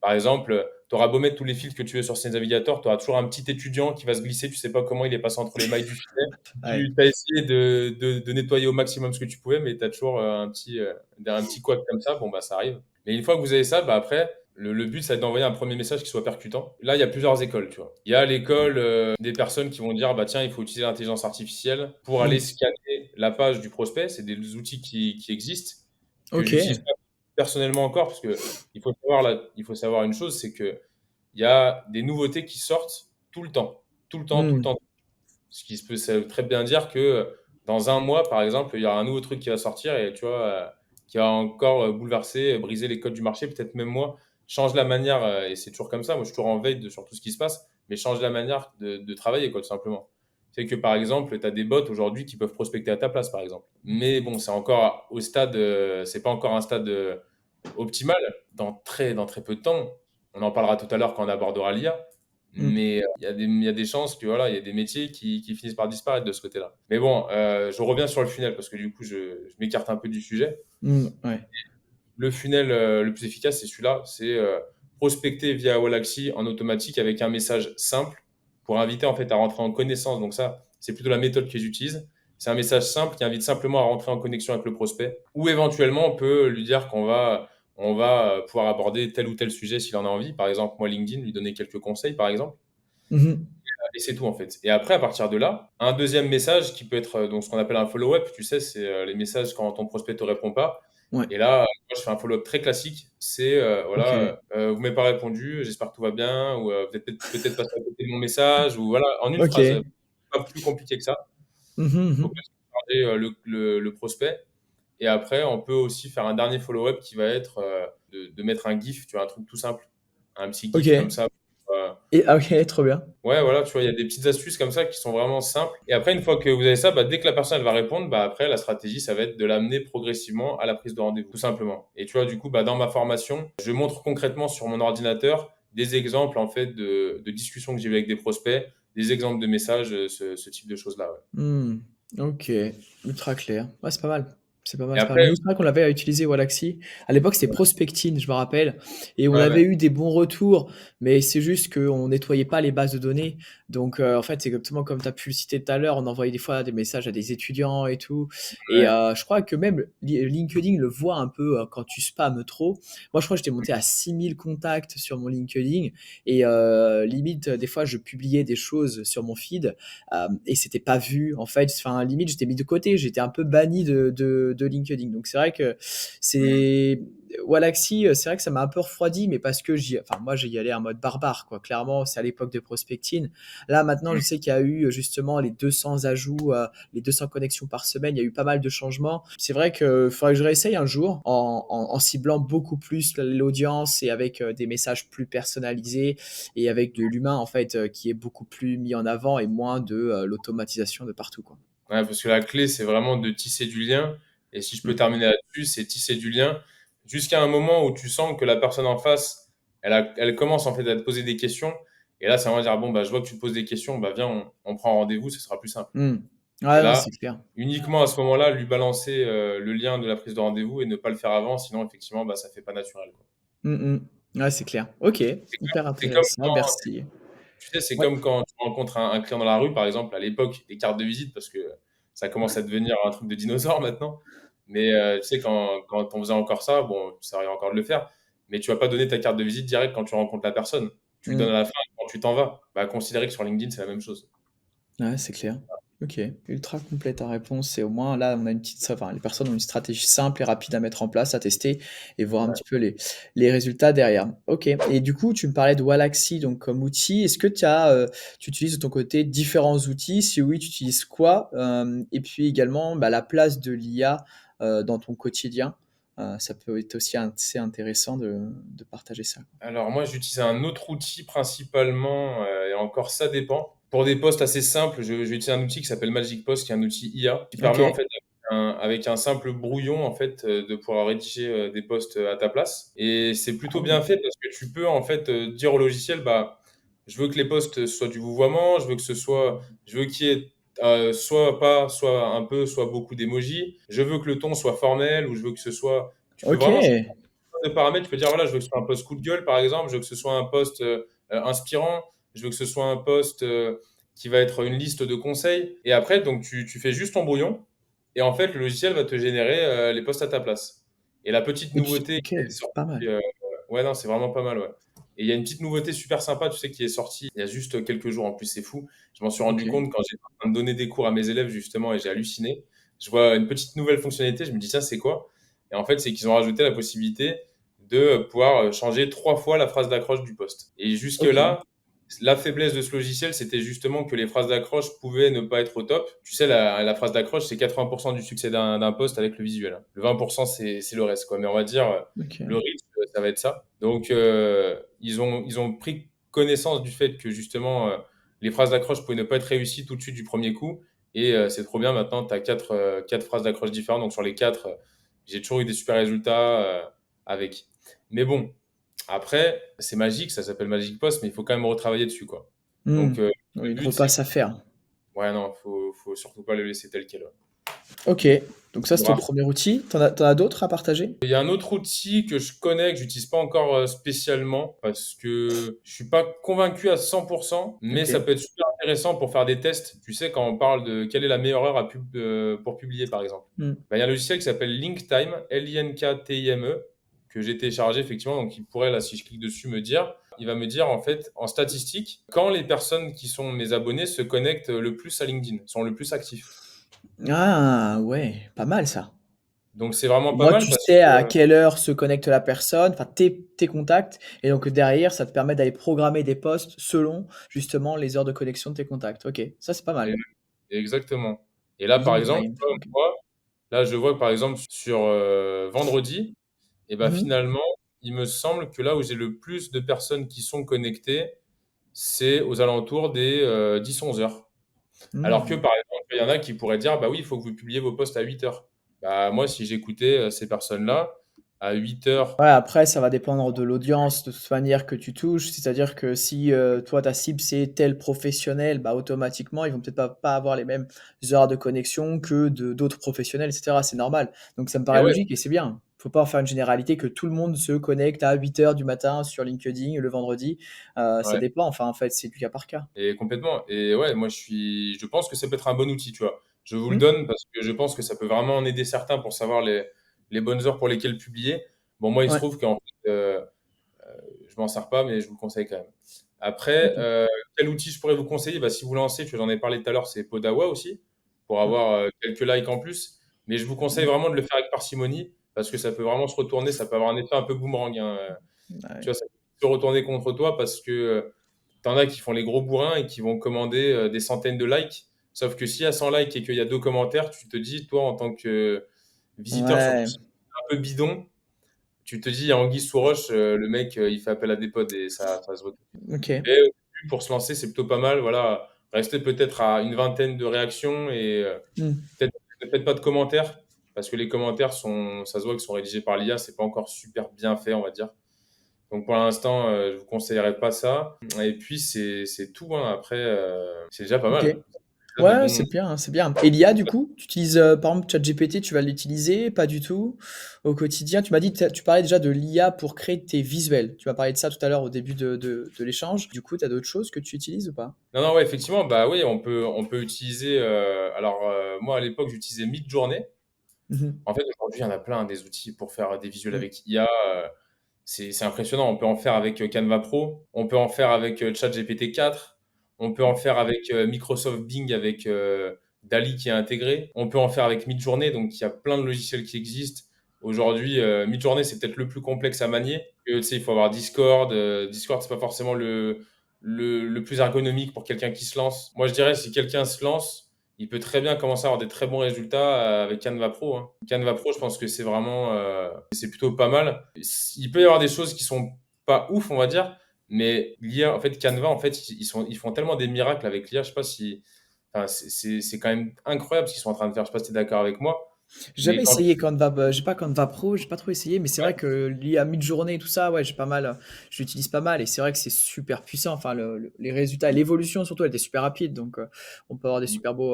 Par exemple, tu auras beau mettre tous les filtres que tu veux sur ces navigateurs, tu auras toujours un petit étudiant qui va se glisser, tu sais pas comment il est passé entre les mailles du filet. Ouais. Tu as essayé de nettoyer au maximum ce que tu pouvais, mais tu as toujours un petit couac comme ça. Bon, bah, ça arrive. Mais une fois que vous avez ça, bah, après, le but, c'est d'envoyer un premier message qui soit percutant. Là, il y a plusieurs écoles, tu vois. Il y a l'école des personnes qui vont dire, bah, tiens, il faut utiliser l'intelligence artificielle pour aller Mmh. scanner la page du prospect. C'est des outils qui existent, que j'utilise OK. pas personnellement encore, parce que il faut savoir une chose, c'est que il y a des nouveautés qui sortent tout le temps, tout le temps, tout le Mmh. temps. Ce qui se peut, ça veut très bien dire que dans un mois, par exemple, il y aura un nouveau truc qui va sortir et tu vois, qui va encore bouleverser, briser les codes du marché. Peut-être même moi, change la manière, et c'est toujours comme ça. Moi, je suis toujours en veille sur tout ce qui se passe, mais change la manière de travailler, quoi, tout simplement. C'est que par exemple, tu as des bots aujourd'hui qui peuvent prospecter à ta place, par exemple. Mais bon, c'est encore au stade, c'est pas encore un stade optimal. Dans très peu de temps, on en parlera tout à l'heure quand on abordera l'IA. Mmh. Mais il y a des chances que voilà, il y a des métiers qui finissent par disparaître de ce côté-là. Mais bon, je reviens sur le funnel parce que du coup, je m'écarte un peu du sujet. Mmh, ouais. Le funnel le plus efficace, c'est celui-là, c'est prospecter via Wallaxy en automatique avec un message simple pour inviter en fait à rentrer en connaissance. Donc ça, c'est plutôt la méthode que j'utilise. C'est un message simple qui invite simplement à rentrer en connexion avec le prospect. Ou éventuellement, on peut lui dire on va pouvoir aborder tel ou tel sujet s'il en a envie. Par exemple, moi, LinkedIn, lui donner quelques conseils, par exemple. Mmh. Et c'est tout en fait. Et après, à partir de là, un deuxième message qui peut être donc ce qu'on appelle un follow-up, tu sais, c'est les messages quand ton prospect te répond pas. Ouais. Et là, moi, je fais un follow-up très classique. C'est OK. voilà, vous m'avez pas répondu, j'espère que tout va bien, ou vous êtes peut-être passé à côté de mon message, ou voilà, en une phrase, OK. pas plus compliqué que ça. Mmh mh, Faut mmh. pas surcharger le prospect. Et après, on peut aussi faire un dernier follow-up qui va être de mettre un GIF, tu vois, un truc tout simple, un petit GIF comme OK. ça. Et ah OK, trop bien. Ouais, voilà, tu vois, il y a des petites astuces comme ça qui sont vraiment simples. Et après, une fois que vous avez ça, bah, dès que la personne elle va répondre, bah, après, la stratégie, ça va être de l'amener progressivement à la prise de rendez-vous, tout simplement. Et tu vois, du coup, bah, dans ma formation, je montre concrètement sur mon ordinateur des exemples, en fait, de discussions que j'ai eues avec des prospects, des exemples de messages, ce type de choses-là, ouais. Mmh. OK, ultra clair. Ouais, c'est pas mal. C'est pas Et mal, c'est pas mal. après, Nous, c'est vrai qu'on l'avait utilisé Wallaxy. À l'époque, c'était ouais, Prospectine, je me rappelle, et on ouais, avait ouais, eu des bons retours, mais c'est juste qu'on nettoyait pas les bases de données. Donc, en fait, c'est exactement comme tu as pu le citer tout à l'heure, on envoyait des fois des messages à des étudiants et tout. Et ouais, je crois que même LinkedIn le voit un peu quand tu spammes trop. Moi, je crois que j'étais monté à 6000 contacts sur mon LinkedIn et limite, des fois, je publiais des choses sur mon feed et c'était pas vu en fait. Enfin, limite, j'étais mis de côté, j'étais un peu banni de LinkedIn. Donc c'est vrai que mmh, c'est Wallaxy, c'est vrai que ça m'a un peu refroidi, mais parce que enfin moi j'y allais en mode barbare quoi. Clairement, c'est à l'époque de Prospectine. Là maintenant, je mmh, sais qu'il y a eu justement les 200 ajouts, les 200 connexions par semaine. Il y a eu pas mal de changements. C'est vrai que faudrait que je réessaye un jour en ciblant beaucoup plus l'audience et avec des messages plus personnalisés et avec de l'humain en fait qui est beaucoup plus mis en avant et moins de l'automatisation de partout quoi. ouais, parce que la clé, c'est vraiment de tisser du lien. Et si je peux Mm. terminer là-dessus, c'est tisser du lien jusqu'à un moment où tu sens que la personne en face, elle commence en fait à te poser des questions. Et là, c'est vraiment dire, bon, bah, je vois que tu te poses des questions, bah, viens, on prend rendez-vous, ce sera plus simple. Mm. Et Ouais, non, là, c'est clair. uniquement à ce moment-là, lui balancer le lien de la prise de rendez-vous et ne pas le faire avant, sinon, effectivement, bah, ça fait pas naturel, quoi. Mm, mm. Ouais, c'est clair. Ok, hyper C'est comme intéressant, quand, merci. tu sais, c'est Ouais. comme quand tu rencontres un client dans la rue, par exemple, à l'époque, des cartes de visite, parce que ça commence à devenir un truc de dinosaure maintenant. Mais tu sais, quand on faisait encore ça, bon, ça arrive encore de le faire, mais tu vas pas donner ta carte de visite direct quand tu rencontres la personne. Tu le donnes Mm. à la fin quand tu t'en vas. Bah, considérer que sur LinkedIn, c'est la même chose. Ouais, c'est clair. Ok, ultra complète ta réponse. Et au moins, là, on a une petite, enfin, les personnes ont une stratégie simple et rapide à mettre en place, à tester et voir un Ouais. petit peu les résultats derrière. Ok. Et du coup, tu me parlais de Wallaxy donc comme outil. Est-ce que tu utilises de ton côté différents outils? Si oui, tu utilises quoi? Et puis également, bah, la place de l'IA dans ton quotidien. Ça peut être aussi assez intéressant de partager ça. Alors moi, j'utilise un autre outil principalement, et encore ça dépend. Pour des posts assez simples, je vais utiliser un outil qui s'appelle Magic Post, qui est un outil IA, qui Ok. permet en fait avec un simple brouillon en fait de pouvoir rédiger des posts à ta place. Et c'est Ah plutôt bien oui. fait parce que tu peux en fait dire au logiciel, bah, je veux que les posts soient du vouvoiement, je veux qu'il y ait soit pas, soit un peu, soit beaucoup d'émojis. Je veux que le ton soit formel ou je veux que ce soit. Tu peux Ok. vraiment de paramètres, tu peux dire voilà, je veux que ce soit un post coup de gueule par exemple, je veux que ce soit un post inspirant, je veux que ce soit un post qui va être une liste de conseils. Et après, donc tu fais juste ton brouillon et en fait, le logiciel va te générer les posts à ta place. Et la petite nouveauté Ok. qui est sortie, Pas mal. ouais, non, c'est vraiment pas mal, ouais. Et il y a une petite nouveauté super sympa, tu sais, qui est sortie il y a juste quelques jours en plus, c'est fou. Je m'en suis Ok. rendu compte quand j'étais en train de donner des cours à mes élèves justement et j'ai halluciné. Je vois une petite nouvelle fonctionnalité, je me dis, tiens, c'est quoi? Et en fait, c'est qu'ils ont rajouté la possibilité de pouvoir changer 3 fois la phrase d'accroche du post. Et Ok. jusque-là, la faiblesse de ce logiciel, c'était justement que les phrases d'accroche pouvaient ne pas être au top. Tu sais, la phrase d'accroche, c'est 80% du succès d'un post avec le visuel, hein. Le 20%, c'est le reste, quoi. Mais on va dire, le Ok. rythme, ça va être ça. Donc, ils ont pris connaissance du fait que justement, les phrases d'accroche pouvaient ne pas être réussies tout de suite du premier coup. Et c'est trop bien. Maintenant, tu as quatre phrases d'accroche différentes. Donc, sur les quatre, j'ai toujours eu des super résultats avec. Mais bon, Après, c'est magique, ça s'appelle Magic Post, mais il faut quand même retravailler dessus, quoi. Mmh. Donc, le Oui, une but, c'est repasse à faire. ouais, non, faut surtout pas le laisser tel quel, ouais. OK, donc ça, c'est ton premier outil. Tu en as d'autres à partager? Il y a un autre outil que je connais, que j'utilise pas encore, spécialement parce que je suis pas convaincu à 100, mais ça OK. peut être super intéressant pour faire des tests. Tu sais, quand on parle de quelle est la meilleure heure pour publier, par exemple. Mmh. Bah, il y a un logiciel qui s'appelle LinkTime, Linktime, que j'ai téléchargé effectivement, donc il pourrait, là, si je clique dessus, me dire il va me dire, en fait, en statistique, quand les personnes qui sont mes abonnés se connectent le plus à LinkedIn, sont le plus actifs. Ah ouais, pas mal ça. Donc c'est vraiment Au pas moins, mal tu parce sais que, à quelle heure se connecte la personne, enfin tes contacts et donc derrière, ça te permet d'aller programmer des posts selon justement les heures de connexion de tes contacts. OK, ça c'est pas et mal. exactement. Et là, par Link exemple, time, tu vois, OK. moi, là, je vois que, par exemple, sur, vendredi et bah, Mmh. finalement, il me semble que là où j'ai le plus de personnes qui sont connectées, c'est aux alentours des, 10-11 heures. Alors que, Mmh. par exemple, il y en a qui pourraient dire: «Bah oui, il faut que vous publiez vos posts à 8 heures». Bah, moi, si j'écoutais, ces personnes-là, à 8 heures. Ouais, après ça va dépendre de l'audience de toute manière que tu touches. C'est-à-dire que si, toi ta cible c'est tel professionnel, bah, automatiquement ils vont peut-être pas avoir les mêmes heures de connexion que de d'autres professionnels et cetera. C'est normal. Donc ça me Et paraît ouais, logique et c'est bien. Faut pas en faire une généralité que tout le monde se connecte à 8 heures du matin sur LinkedIn le vendredi. Ça ouais. dépend, enfin en fait, c'est du cas par cas. Et complètement. Et ouais, moi, je pense que ça peut être un bon outil, tu vois. Je vous le Mmh, donne parce que je pense que ça peut vraiment en aider certains pour savoir les bonnes heures pour lesquelles publier. Bon, moi, il se ouais, trouve qu'en fait, je m'en sers pas, mais je vous le conseille quand même. Après, OK. quel outil je pourrais vous conseiller? Bah, si vous lancez, tu vois, j'en ai parlé tout à l'heure, c'est Podawa aussi, pour Mmh, avoir quelques likes en plus. Mais je vous conseille mmh, vraiment de le faire avec parcimonie parce que ça peut vraiment se retourner, ça peut avoir un effet un peu boomerang, hein. Tu ouais. vois, ça peut se retourner contre toi parce que t'en as qui font les gros bourrins et qui vont commander des centaines de likes. Sauf que s'il y a 100 likes et qu'il y a 2 commentaires, tu te dis, toi, en tant que visiteur, surtout Ouais, si c'est un peu bidon, tu te dis, il y a anguille sous roche, le mec, il fait appel à des potes et ça se voit. OK. Mais au début, pour se lancer, c'est plutôt pas mal. Voilà, rester peut-être à une vingtaine de réactions et Mmh. peut-être ne faites pas de commentaires parce que les commentaires sont, ça se voit qu'ils sont rédigés par l'IA, c'est pas encore super bien fait, on va dire. Donc pour l'instant, je vous conseillerais pas ça. Et puis c'est tout, hein. Après, c'est déjà pas OK. mal. Déjà de Ouais, bons c'est bien, hein, c'est bien. Et l'IA du coup, tu utilises, par exemple ChatGPT, tu vas l'utiliser? Pas du tout? Au quotidien? Tu m'as dit tu parlais déjà de l'IA pour créer tes visuels. Tu m'as parlé de ça tout à l'heure au début de l'échange. Du coup, tu as d'autres choses que tu utilises ou pas? non, non, ouais, effectivement, bah, oui, on peut utiliser, alors, moi, à l'époque, j'utilisais Midjourney. Mmh mh. En fait, aujourd'hui, il y en a plein des outils pour faire des visuels Mmh. avec IA, c'est impressionnant. On peut en faire avec, Canva Pro, on peut en faire avec, ChatGPT 4, on peut en faire avec, Microsoft Bing avec, DALL-E qui est intégré. On peut en faire avec Midjourney, donc il y a plein de logiciels qui existent. Aujourd'hui, Midjourney, c'est peut-être le plus complexe à manier. Tu sais, il faut avoir Discord, Discord, c'est pas forcément le plus ergonomique pour quelqu'un qui se lance. Moi, je dirais si quelqu'un se lance, il peut très bien commencer à avoir des très bons résultats, avec Canva Pro, hein. Canva Pro, je pense que c'est vraiment, c'est plutôt pas mal. Il peut y avoir des choses qui sont pas ouf, on va dire, mais l'IA, en fait, Canva, en fait, ils font tellement des miracles avec l'IA. Je sais pas si, enfin, c'est quand même incroyable ce qu'ils sont en train de faire. Je sais pas si tu es d'accord avec moi, J'ai mais jamais quand essayé Canva, j'ai pas Canva Pro, j'ai pas trop essayé, mais c'est vrai que l'IA Midjourney et tout ça, ouais, j'ai pas mal, je l'utilise pas mal et c'est vrai que c'est super puissant. Enfin les résultats, l'évolution surtout, elle était super rapide donc on peut avoir des super beaux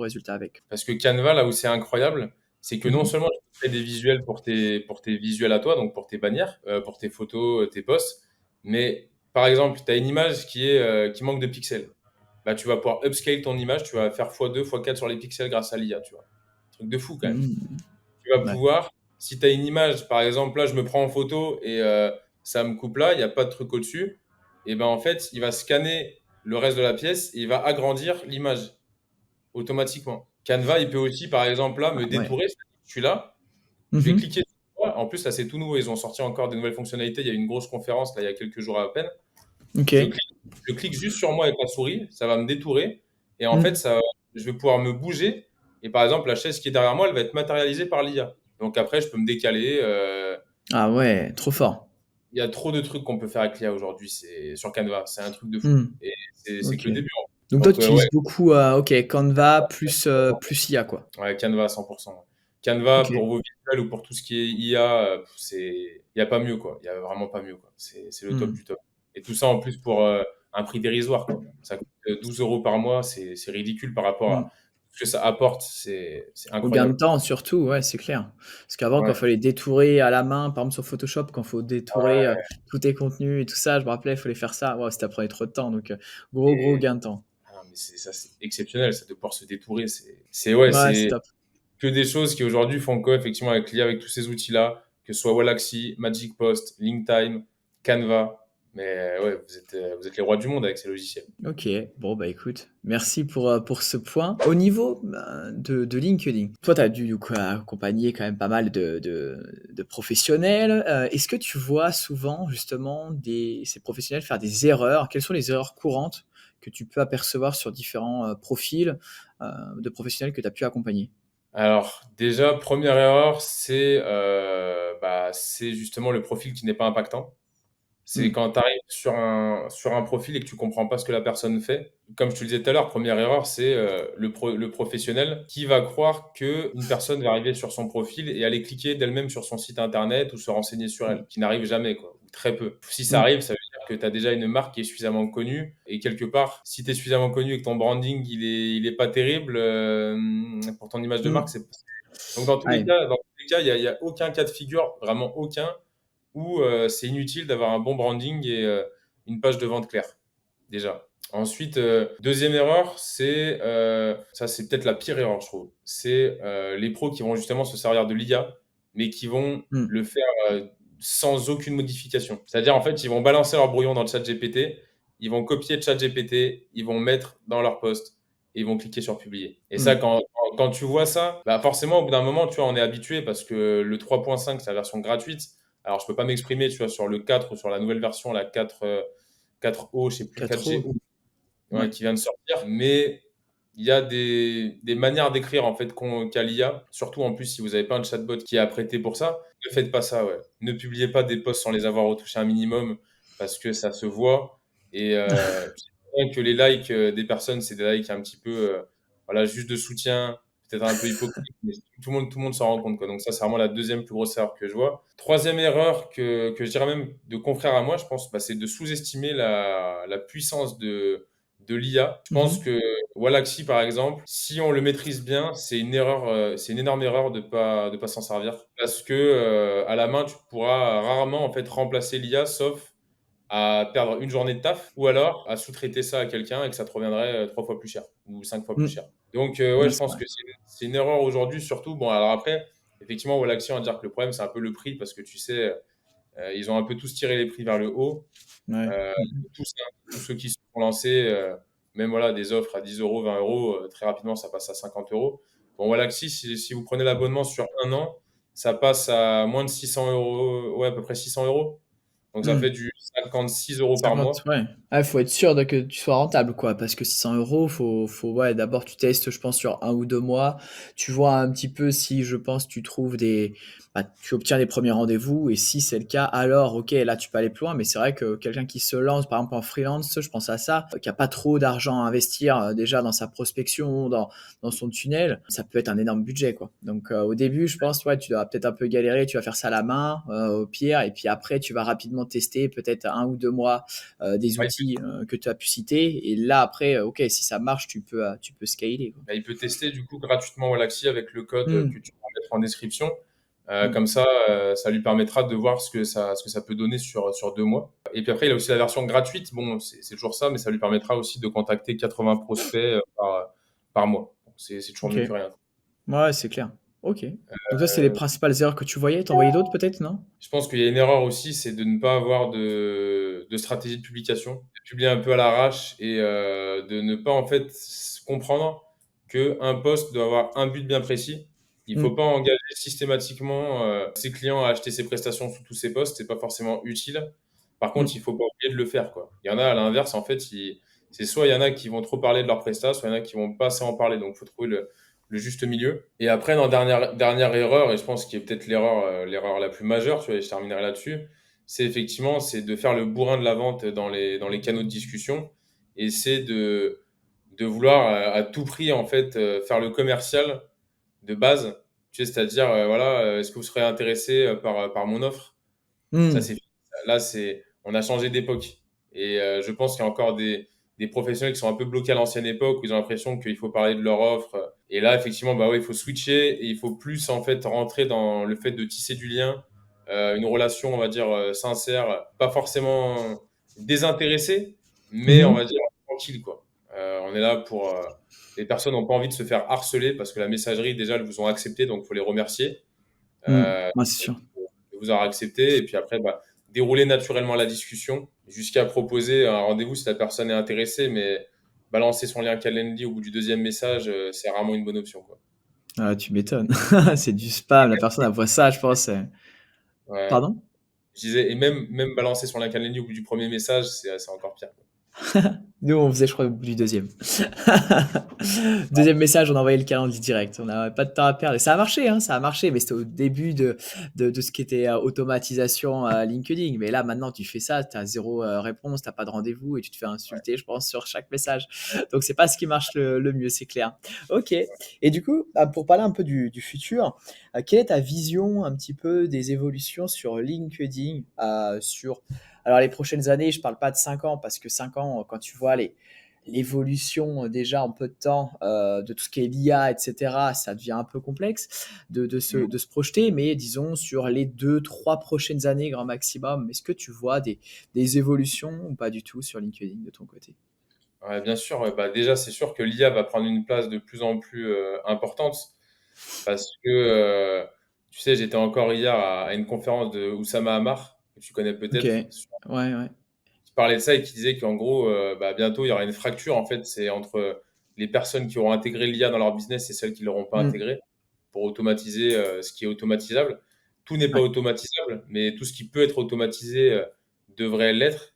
résultats avec. parce que Canva, là où c'est incroyable, c'est que Mmh non mh. seulement tu peux créer des visuels pour tes visuels à toi, donc pour tes bannières, pour tes photos, tes posts, mais par exemple, tu as une image qui manque de pixels. Bah, tu vas pouvoir upscale ton image, tu vas faire x2, x4 sur les pixels grâce à l'IA, tu vois. Truc de fou quand même. Mmh. Tu vas Ouais. pouvoir, si tu as une image, par exemple, là, je me prends en photo et ça me coupe là, il n'y a pas de truc au-dessus, et ben en fait, il va scanner le reste de la pièce et il va agrandir l'image automatiquement. Canva, il peut aussi, par exemple, là, Ah me ouais. détourer. Je suis là, je Mmh vais mh. cliquer sur quoi. En plus, là, c'est tout nouveau. Ils ont sorti encore des nouvelles fonctionnalités. Il y a eu une grosse conférence, là, il y a quelques jours à peine. Je OK. clique, je clique juste sur moi avec la souris, ça va me détourer. Et en fait, Mmh. je vais pouvoir me bouger. Et par exemple, la chaise qui est derrière moi, elle va être matérialisée par l'IA. Donc après, je peux me décaler. Ah ouais, trop fort. Il y a trop de trucs qu'on peut faire avec l'IA aujourd'hui. C'est sur Canva, c'est un truc de fou. Mmh. Et c'est que OK. le début, hein. Donc toi, Donc tu ouais, utilises beaucoup, OK, Canva plus IA quoi? ouais, Canva à 100%. Canva, OK. pour vos visuels ou pour tout ce qui est IA, il n'y a pas mieux, quoi. Il n'y a vraiment pas mieux, quoi. C'est le top Mmh. du top. Et tout ça, en plus, pour un prix dérisoire, quoi. Ça coûte 12 euros par mois, c'est ridicule par rapport Mmh. à ce que ça apporte. C'est Au gain de incroyable. temps surtout, ouais, c'est clair. Parce qu'avant, quand il Ouais, fallait détourer à la main, par exemple sur Photoshop, quand il faut détourer, ouais. tous tes contenus et tout ça, je me rappelais, il fallait faire ça. Waouh, ça prenait trop de temps, donc gros Et gain de temps. ah non, mais ça, c'est exceptionnel, ça, de pouvoir se détourer. Ouais, Ouais, c'est c'est top. que des choses qui aujourd'hui font que, effectivement, avec l'IA, avec tous ces outils-là, que ce soit Wallaxy, Magic Post, LinkTime, Canva, mais ouais, vous êtes les rois du monde avec ces logiciels. OK, bon, bah, écoute, merci pour ce point. Au niveau, de LinkedIn, toi, tu as dû, du coup, accompagner quand même pas mal de professionnels. Est-ce que tu vois souvent, justement, ces professionnels faire des erreurs? Quelles sont les erreurs courantes que tu peux apercevoir sur différents, profils, de professionnels que tu as pu accompagner? Alors, déjà, première erreur, c'est justement le profil qui n'est pas impactant. C'est Mmh, quand tu arrives sur un profil et que tu comprends pas ce que la personne fait. Comme je te le disais tout à l'heure, première erreur, c'est le professionnel qui va croire qu'une personne va arriver sur son profil et aller cliquer d'elle-même sur son site internet ou se renseigner sur mmh, elle, qui n'arrive jamais, quoi, ou très peu. Si ça mmh, arrive, ça veut dire que tu as déjà une marque qui est suffisamment connue et quelque part, si tu es suffisamment connu et que ton branding il est pas terrible, pour ton image de mmh. marque, c'est donc Ouais, dans tous les cas, il y a aucun cas de figure, vraiment aucun, où c'est inutile d'avoir un bon branding et une page de vente claire, déjà. Ensuite, deuxième erreur, ça c'est peut-être la pire erreur, je trouve. C'est les pros qui vont justement se servir de l'IA, mais qui vont mmh, le faire sans aucune modification. C'est-à-dire, en fait, ils vont balancer leur brouillon dans le chat GPT, ils vont copier le chat GPT, ils vont mettre dans leur post et ils vont cliquer sur publier. Et ça, mmh, quand tu vois ça, bah forcément, au bout d'un moment, tu vois, on est habitué parce que le 3.5, c'est la version gratuite. Alors, je peux pas m'exprimer, tu vois, sur le 4 ou sur la nouvelle version, la 4O, je sais plus, 4 4G, ouais. ouais, qui vient de sortir. Mais il y a des manières d'écrire, en fait, qu'a l'IA. Surtout, en plus, si vous n'avez pas un chatbot qui est apprêté pour ça, ne faites pas ça, ouais. Ne publiez pas des posts sans les avoir retouchés un minimum parce que ça se voit. Et tu sais bien que les likes des personnes, c'est des likes un petit peu, voilà, juste de soutien, peut-être un peu hypocrite, mais tout le monde s'en rend compte, quoi. Donc ça, c'est vraiment la deuxième plus grosse erreur que je vois. Troisième erreur que je dirais même de confrère à moi, je pense, bah, c'est de sous-estimer la puissance de l'IA. Je pense Mmh. que Wallaxy, par exemple, si on le maîtrise bien, c'est une erreur, c'est une énorme erreur de pas s'en servir parce que à la main, tu pourras rarement en fait remplacer l'IA, sauf à perdre une journée de taf ou alors à sous-traiter ça à quelqu'un et que ça te reviendrait 3 fois plus cher ou 5 fois plus Mmh. cher. Donc ouais, Ouais, je c'est pense vrai. que c'est une erreur aujourd'hui, surtout. Bon, alors après, effectivement, Wallaxy, on va dire que le problème, c'est un peu le prix parce que tu sais, ils ont un peu tous tiré les prix vers le haut. Ouais. Euh, Mmh mh. tous, hein, tous ceux qui se sont lancés, même voilà, des offres à 10 euros, 20 euros, très rapidement, ça passe à 50 euros. Bon, voilà, si vous prenez l'abonnement sur un an, ça passe à moins de 600 euros, ouais, à peu près 600 euros. Donc, ça fait Mmh. du 56 euros par 50, mois. ouais. Ah, faut être sûr que tu sois rentable, quoi, parce que 600 €, faut ouais, d'abord tu testes, je pense, sur 1 ou 2 mois. Tu vois un petit peu si, je pense, tu trouves tu obtiens des premiers rendez-vous et si c'est le cas, alors OK, là, tu peux aller plus loin. Mais c'est vrai que quelqu'un qui se lance, par exemple, en freelance, je pense à ça, qui a pas trop d'argent à investir, déjà dans sa prospection, dans son tunnel, ça peut être un énorme budget, quoi. Donc, au début, je pense, ouais, tu dois peut-être un peu galérer, tu vas faire ça à la main, au pire et puis après tu vas rapidement tester peut-être 1 ou 2 mois des Ouais, outils que tu as pu citer. Et là, après, OK, si ça marche, tu peux scaler, quoi. il peut tester du coup gratuitement Wallaxy avec le code que Mmh, tu vas mettre en description. mmh, Comme ça, ça lui permettra de voir ce que ça peut donner sur 2 mois. Et puis après, il a aussi la version gratuite. Bon, c'est toujours ça, mais ça lui permettra aussi de contacter 80 prospects par mois. Donc, c'est toujours OK. mieux que rien. Ouais, c'est clair. OK. Donc ça, c'est les principales erreurs que tu voyais. Tu en voyais d'autres peut-être, non? Je pense qu'il y a une erreur aussi, c'est de ne pas avoir de stratégie de publication, de publier un peu à l'arrache et de ne pas en fait comprendre qu'un poste doit avoir un but bien précis. Il ne faut Mmh, pas engager systématiquement ses clients à acheter ses prestations sous tous ses postes, c'est pas forcément utile. Par contre, il mmh, faut pas oublier de le faire, quoi. Il y en a à l'inverse, en fait, c'est soit il y en a qui vont trop parler de leurs prestats, soit il y en a qui vont pas assez en parler. Donc, il faut trouver le juste milieu. Et après, dans dernière erreur, et je pense qu'il est peut-être l'erreur la plus majeure, tu vois, et je terminerai là-dessus, c'est effectivement, c'est de faire le bourrin de la vente dans les canaux de discussion, et c'est de vouloir à tout prix, en fait, faire le commercial de base. Tu sais, c'est-à-dire, voilà, est-ce que vous serez intéressé par mon offre? Ça, Mmh. c'est là, on a changé d'époque. Et je pense qu'il y a encore des professionnels qui sont un peu bloqués à l'ancienne époque où ils ont l'impression qu'il faut parler de leur offre. Et là, effectivement, bah ouais, il faut switcher et il faut plus en fait rentrer dans le fait de tisser du lien, une relation, on va dire, sincère, pas forcément désintéressée, mais on Mmh. va dire tranquille, quoi. On est là pour. Les personnes n'ont pas envie de se faire harceler parce que la messagerie, déjà, elles vous ont accepté, donc il faut les remercier. Mmh. Euh, Ouais, c'est sûr. de vous avoir accepté. Et puis après, bah, dérouler naturellement la discussion jusqu'à proposer un rendez-vous si la personne est intéressée. Mais balancer son lien Calendly au bout du deuxième message, c'est rarement une bonne option, quoi. Ah, tu m'étonnes. C'est du spam, la personne elle voit ça, je pense, Ouais. pardon? Je disais, et même balancer son lien Calendly au bout du premier message, c'est encore pire, quoi. Nous, on faisait, je crois, au bout du deuxième. Deuxième message, on envoyait le calendrier direct. On n'avait pas de temps à perdre. Et ça a marché, hein, ça a marché, mais c'était au début de ce qui était automatisation à LinkedIn. Mais là, maintenant, tu fais ça, tu as zéro réponse, tu n'as pas de rendez-vous et tu te fais insulter, je pense, sur chaque message. Donc, c'est pas ce qui marche le mieux, c'est clair. Ok. Et du coup, pour parler un peu du futur, quelle est ta vision un petit peu des évolutions sur LinkedIn, sur alors les prochaines années, je parle pas de 5 ans parce que 5 ans, quand tu vois l'évolution déjà en peu de temps de tout ce qui est l'IA, etc., ça devient un peu complexe Mm. de se projeter, mais disons sur les 2, 3 prochaines années, grand maximum, est-ce que tu vois des évolutions ou pas du tout sur LinkedIn de ton côté? Ouais, bien sûr, ouais, bah, déjà, c'est sûr que l'IA va prendre une place de plus en plus importante parce que, tu sais, j'étais encore hier à une conférence de Oussama Hamar, que tu connais Ok, peut-être, ouais, ouais. qui parlait de ça et qui disait qu'en gros, bah, bientôt, il y aura une fracture, en fait, c'est entre les personnes qui auront intégré l'IA dans leur business et celles qui ne l'auront pas Hmm, intégré pour automatiser ce qui est automatisable. Tout n'est pas ouais, automatisable, mais tout ce qui peut être automatisé devrait l'être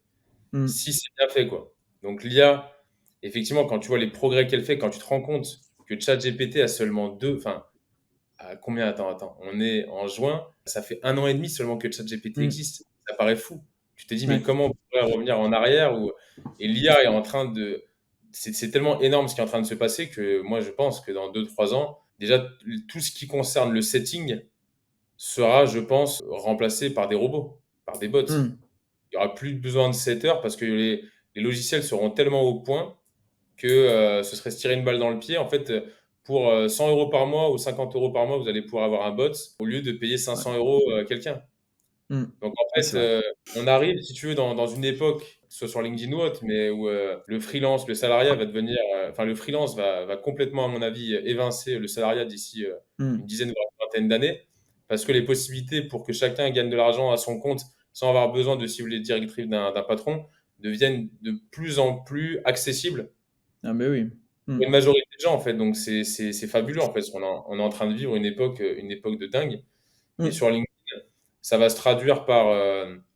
hmm, si c'est bien fait, quoi. Donc l'IA, effectivement, quand tu vois les progrès qu'elle fait, quand tu te rends compte que ChatGPT a seulement enfin, à combien? Attends, on est en juin, ça fait 1 an et demi seulement que ChatGPT hmm, existe. Ça paraît fou. Tu te dis, mais ouais, comment on pourrait revenir en arrière et l'IA est en train de. C'est tellement énorme ce qui est en train de se passer que moi, je pense que dans 2, 3 ans, déjà, tout ce qui concerne le setting sera, je pense, remplacé par des robots, par des bots. hmm, Il y aura plus besoin de setters parce que les logiciels seront tellement au point que ce serait se tirer une balle dans le pied. En fait, pour 100 euros par mois ou 50 euros par mois, vous allez pouvoir avoir un bot au lieu de payer ouais, 500 euros quelqu'un. hmm, Donc en ouais, fait, c'est vrai. on arrive, si tu veux, dans une époque, que ce soit sur LinkedIn ou autre, mais où le freelance, le salariat va devenir, enfin le freelance va complètement, à mon avis, évincer le salariat d'ici une Hmm, dizaine, voire une vingtaine d'années, parce que les possibilités pour que chacun gagne de l'argent à son compte sans avoir besoin de suivre les directives d'un patron deviennent de plus en plus accessibles ah mais oui. Hmm, pour une majorité de gens en fait. Donc c'est fabuleux en fait. On est en train de vivre une époque de dingue. Et hmm, sur LinkedIn, ça va se traduire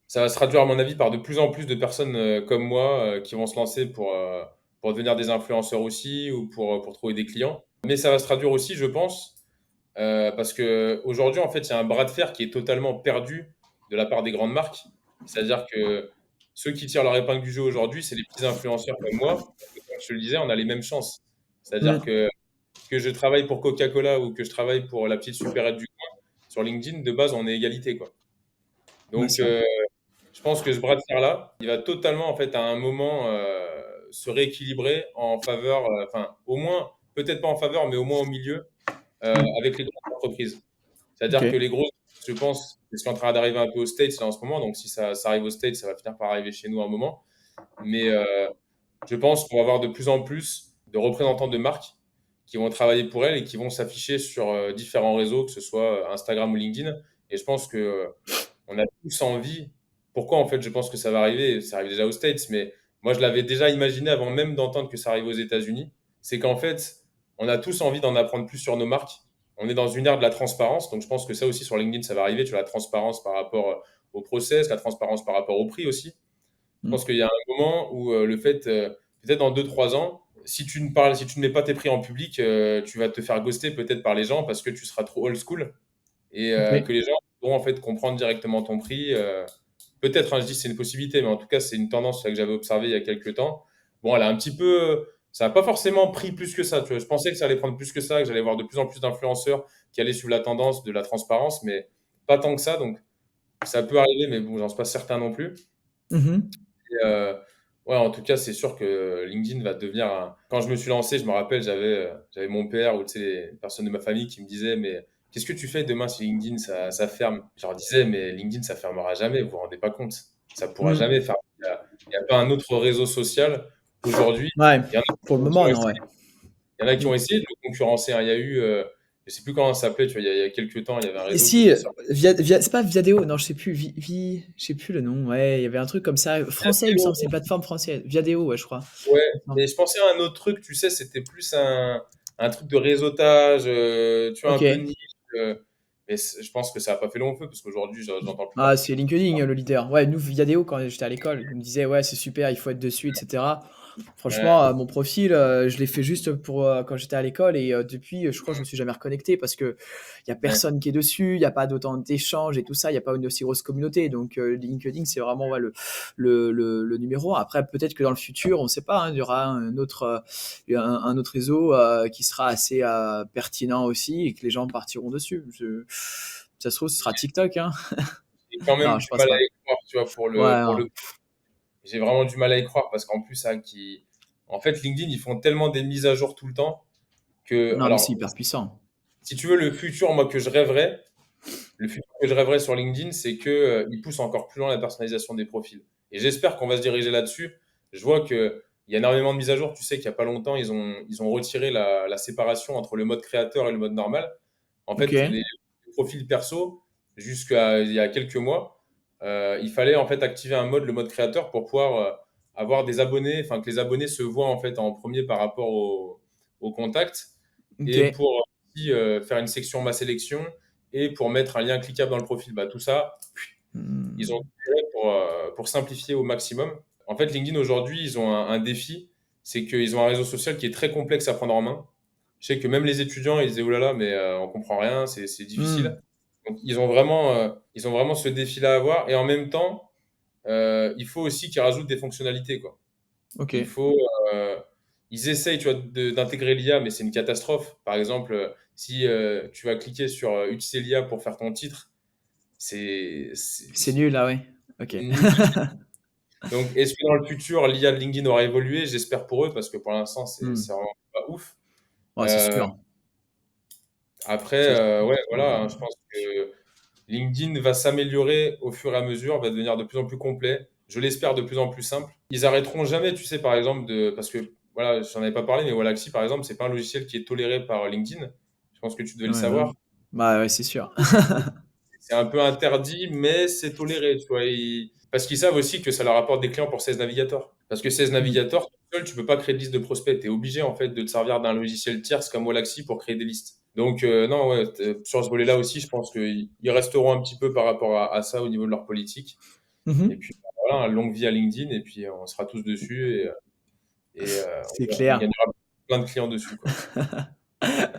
ça va se traduire à mon avis par de plus en plus de personnes comme moi qui vont se lancer pour devenir des influenceurs aussi ou pour trouver des clients. Mais ça va se traduire aussi, je pense, parce que aujourd'hui en fait, il y a un bras de fer qui est totalement perdu de la part des grandes marques. C'est-à-dire que ceux qui tirent leur épingle du jeu aujourd'hui, c'est les petits influenceurs comme moi. Parce que, comme je te le disais, on a les mêmes chances. C'est-à-dire hmm, que je travaille pour Coca-Cola ou que je travaille pour la petite supérette du coin, sur LinkedIn, de base, on est égalité, quoi. ouais, Donc, c'est vrai. je pense que ce bras de fer-là, il va totalement, en fait, à un moment, se rééquilibrer en faveur, enfin, au moins, peut-être pas en faveur, mais au moins au milieu, Hmm, avec les grandes entreprises. ok. C'est-à-dire que les grosses, je pense, c'est ce qui est en train d'arriver un peu aux States là en ce moment. Donc, si ça arrive aux States, ça va finir par arriver chez nous à un moment. Mais je pense qu'on va avoir de plus en plus de représentants de marques qui vont travailler pour elles et qui vont s'afficher sur différents réseaux, que ce soit Instagram ou LinkedIn. Et je pense que on a tous envie. Pourquoi en fait je pense que ça va arriver? Ça arrive déjà aux States, mais moi je l'avais déjà imaginé avant même d'entendre que ça arrive aux États-Unis. C'est qu'en fait, on a tous envie d'en apprendre plus sur nos marques. On est dans une ère de la transparence, donc je pense que ça aussi sur LinkedIn ça va arriver. Tu as la transparence par rapport au process, la transparence par rapport au prix aussi. Je Hmm, pense qu'il y a un moment où le fait, peut-être dans 2, 3 ans, si tu ne mets pas tes prix en public, tu vas te faire ghoster peut-être par les gens parce que tu seras trop old school et que ok. les gens vont en fait comprendre directement ton prix. Peut-être, hein, je dis c'est une possibilité, mais en tout cas c'est une tendance là, que j'avais observée il y a quelques temps. Bon, elle a un petit peu Ça n'a pas forcément pris plus que ça, tu vois. Je pensais que ça allait prendre plus que ça, que j'allais voir de plus en plus d'influenceurs qui allaient suivre la tendance de la transparence, mais pas tant que ça. Donc, ça peut arriver, mais bon, j'en suis pas certain non plus. Mhm. Et, ouais, en tout cas, c'est sûr que LinkedIn va devenir un... Quand je me suis lancé, je me rappelle, j'avais mon père ou tu sais, les personnes de ma famille qui me disaient, mais qu'est-ce que tu fais demain si LinkedIn ça ferme? Je leur disais, mais LinkedIn ça fermera jamais, vous vous rendez pas compte. Ça pourra jamais Mm. fermer. Il y a pas un autre réseau social aujourd'hui. Ouais, Il y en a pour le qui moment, ont non, ouais. essayé, il y en a qui Mm. ont essayé de le concurrencer, hein. Il y a eu, je sais plus comment ça s'appelait, tu vois, il y a quelques temps, il y avait un Et réseau qui si, était sorti. c'est pas Viadeo, non, je sais plus, je sais plus le nom, ouais, il y avait un truc comme ça, français, il me semble, c'est une plateforme française, Viadeo, ouais, je crois. Ouais, Non. mais je pensais à un autre truc, tu sais, c'était plus un truc de réseautage, tu vois, un Ok. peu niche. Mais je pense que ça n'a pas fait long feu, parce qu'aujourd'hui, j'entends plus Ah, parler. c'est LinkedIn, le leader. Ouais, nous, Viadeo, quand j'étais à l'école, on me disait, ouais, c'est super, il faut être dessus, etc. Franchement, Ouais, mon profil, je l'ai fait juste pour quand j'étais à l'école et depuis, je crois que je me suis jamais reconnecté parce que il y a ouais, personne qui est dessus, il y a pas d'autant d'échanges et tout ça, il y a pas une aussi grosse communauté. Donc LinkedIn, c'est vraiment ouais, le numéro 1. Après, peut-être que dans le futur, on sait pas, hein, il y aura un autre réseau qui sera assez pertinent aussi et que les gens partiront dessus. Ça se trouve, ce sera TikTok, hein. j'ai quand même Non, je du pense mal à pas. y croire, tu vois, Ouais, pour non. le, j'ai vraiment du mal à y croire, parce qu'en plus, en fait, LinkedIn, ils font tellement des mises à jour tout le temps que, Non, mais c'est alors, hyper puissant. si tu veux, le futur, moi, le futur que je rêverais sur LinkedIn, c'est que, ils poussent encore plus loin la personnalisation des profils. Et j'espère qu'on va se diriger là-dessus. Je vois qu'il y a énormément de mises à jour. Tu sais qu'il n'y a pas longtemps, ils ont retiré la séparation entre le mode créateur et le mode normal. En Ok. fait, les profils perso, jusqu'à il y a quelques mois, il fallait en fait activer un mode, le mode créateur, pour pouvoir avoir des abonnés, enfin que les abonnés se voient en fait en premier par rapport au contact, Ok. et pour aussi faire une section ma sélection, et pour mettre un lien cliquable dans le profil. Bah, tout ça, ils ont Hmm. fait pour simplifier au maximum. En fait, LinkedIn aujourd'hui, ils ont un défi, c'est qu'ils ont un réseau social qui est très complexe à prendre en main. Je sais que même les étudiants, ils disaient, oh là là, mais on comprend rien, c'est difficile. Hmm. Donc, ils ont vraiment ce défi-là à avoir. Et en même temps, il faut aussi qu'ils rajoutent des fonctionnalités, quoi. Ok. Il faut, euh, Ils essayent, tu vois, d'intégrer l'IA, mais c'est une catastrophe. Par exemple, si tu vas cliquer sur utiliser l'IA pour faire ton titre, C'est nul, là, ouais. Ok. c'est nul. Donc, est-ce que dans le futur, l'IA de LinkedIn aura évolué? J'espère pour eux, parce que pour l'instant, c'est Hmm. vraiment pas ouf. Ouais, c'est Euh, sûr. Après, C'est sûr. ouais, voilà, hein, je pense que LinkedIn va s'améliorer au fur et à mesure, va devenir de plus en plus complet. Je l'espère de plus en plus simple. Ils arrêteront jamais, tu sais, par exemple, parce que, voilà, j'en avais pas parlé, mais Wallaxy, par exemple, c'est pas un logiciel qui est toléré par LinkedIn. Je pense que tu devais le Ouais, bah savoir. oui. Bah ouais, c'est sûr. C'est un peu interdit, mais c'est toléré, tu vois. Parce qu'ils savent aussi que ça leur apporte des clients pour 16 Navigator. Parce que 16 Hmm. Navigator, tout seul, tu peux pas créer de liste de prospects. Tu es obligé, en fait, de te servir d'un logiciel tierce comme Wallaxy pour créer des listes. Donc, non, ouais, sur ce volet-là aussi, je pense qu'ils resteront un petit peu par rapport à ça au niveau de leur politique. Et Mhm. puis, bah, voilà, longue vie à LinkedIn, et puis on sera tous dessus, C'est on clair. gagnera plein de clients dessus, quoi.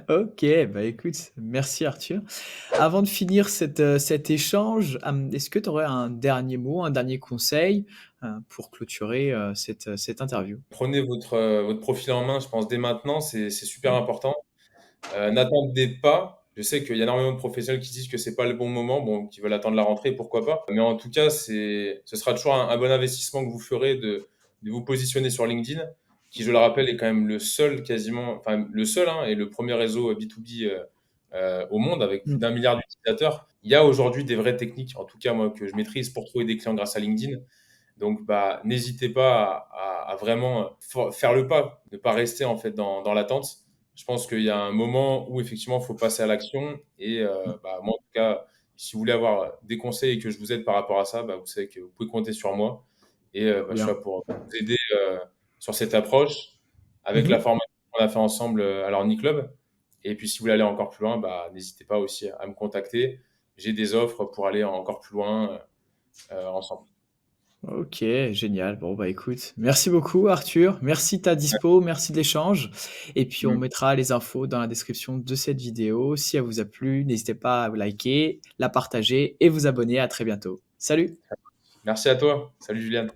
Ok, bah écoute, merci Arthur. Avant de finir cet échange, est-ce que tu aurais un dernier mot, un dernier conseil pour clôturer cette interview? Prenez votre profil en main, je pense, dès maintenant, c'est super important. N'attendez pas. Je sais qu'il y a énormément de professionnels qui disent que c'est pas le bon moment, bon, qui veulent attendre la rentrée, pourquoi pas. Mais en tout cas, ce sera toujours un bon investissement que vous ferez de vous positionner sur LinkedIn, qui, je le rappelle, est quand même le seul quasiment, enfin le seul, hein, et le premier réseau B2B au monde, avec plus Mm. d'1 milliard d'utilisateurs. Il y a aujourd'hui des vraies techniques, en tout cas moi, que je maîtrise pour trouver des clients grâce à LinkedIn. Donc, bah, n'hésitez pas à vraiment faire le pas, ne pas rester en fait dans l'attente. Je pense qu'il y a un moment où effectivement, il faut passer à l'action. Et bah, moi, en tout cas, si vous voulez avoir des conseils et que je vous aide par rapport à ça, bah, vous savez que vous pouvez compter sur moi. Et Trop bah, je suis bien. là pour vous aider sur cette approche avec la Mhm. formation qu'on a fait ensemble à l'Orniclub. Et puis, si vous voulez aller encore plus loin, bah, n'hésitez pas aussi à me contacter. J'ai des offres pour aller encore plus loin ensemble. Ok, génial. Bon, bah écoute, merci beaucoup Arthur. Merci de ta dispo, merci de l'échange. Et puis on Ouais. mettra les infos dans la description de cette vidéo. Si elle vous a plu, n'hésitez pas à vous liker, la partager et vous abonner. À très bientôt. Salut! Merci à toi. Salut Juliane.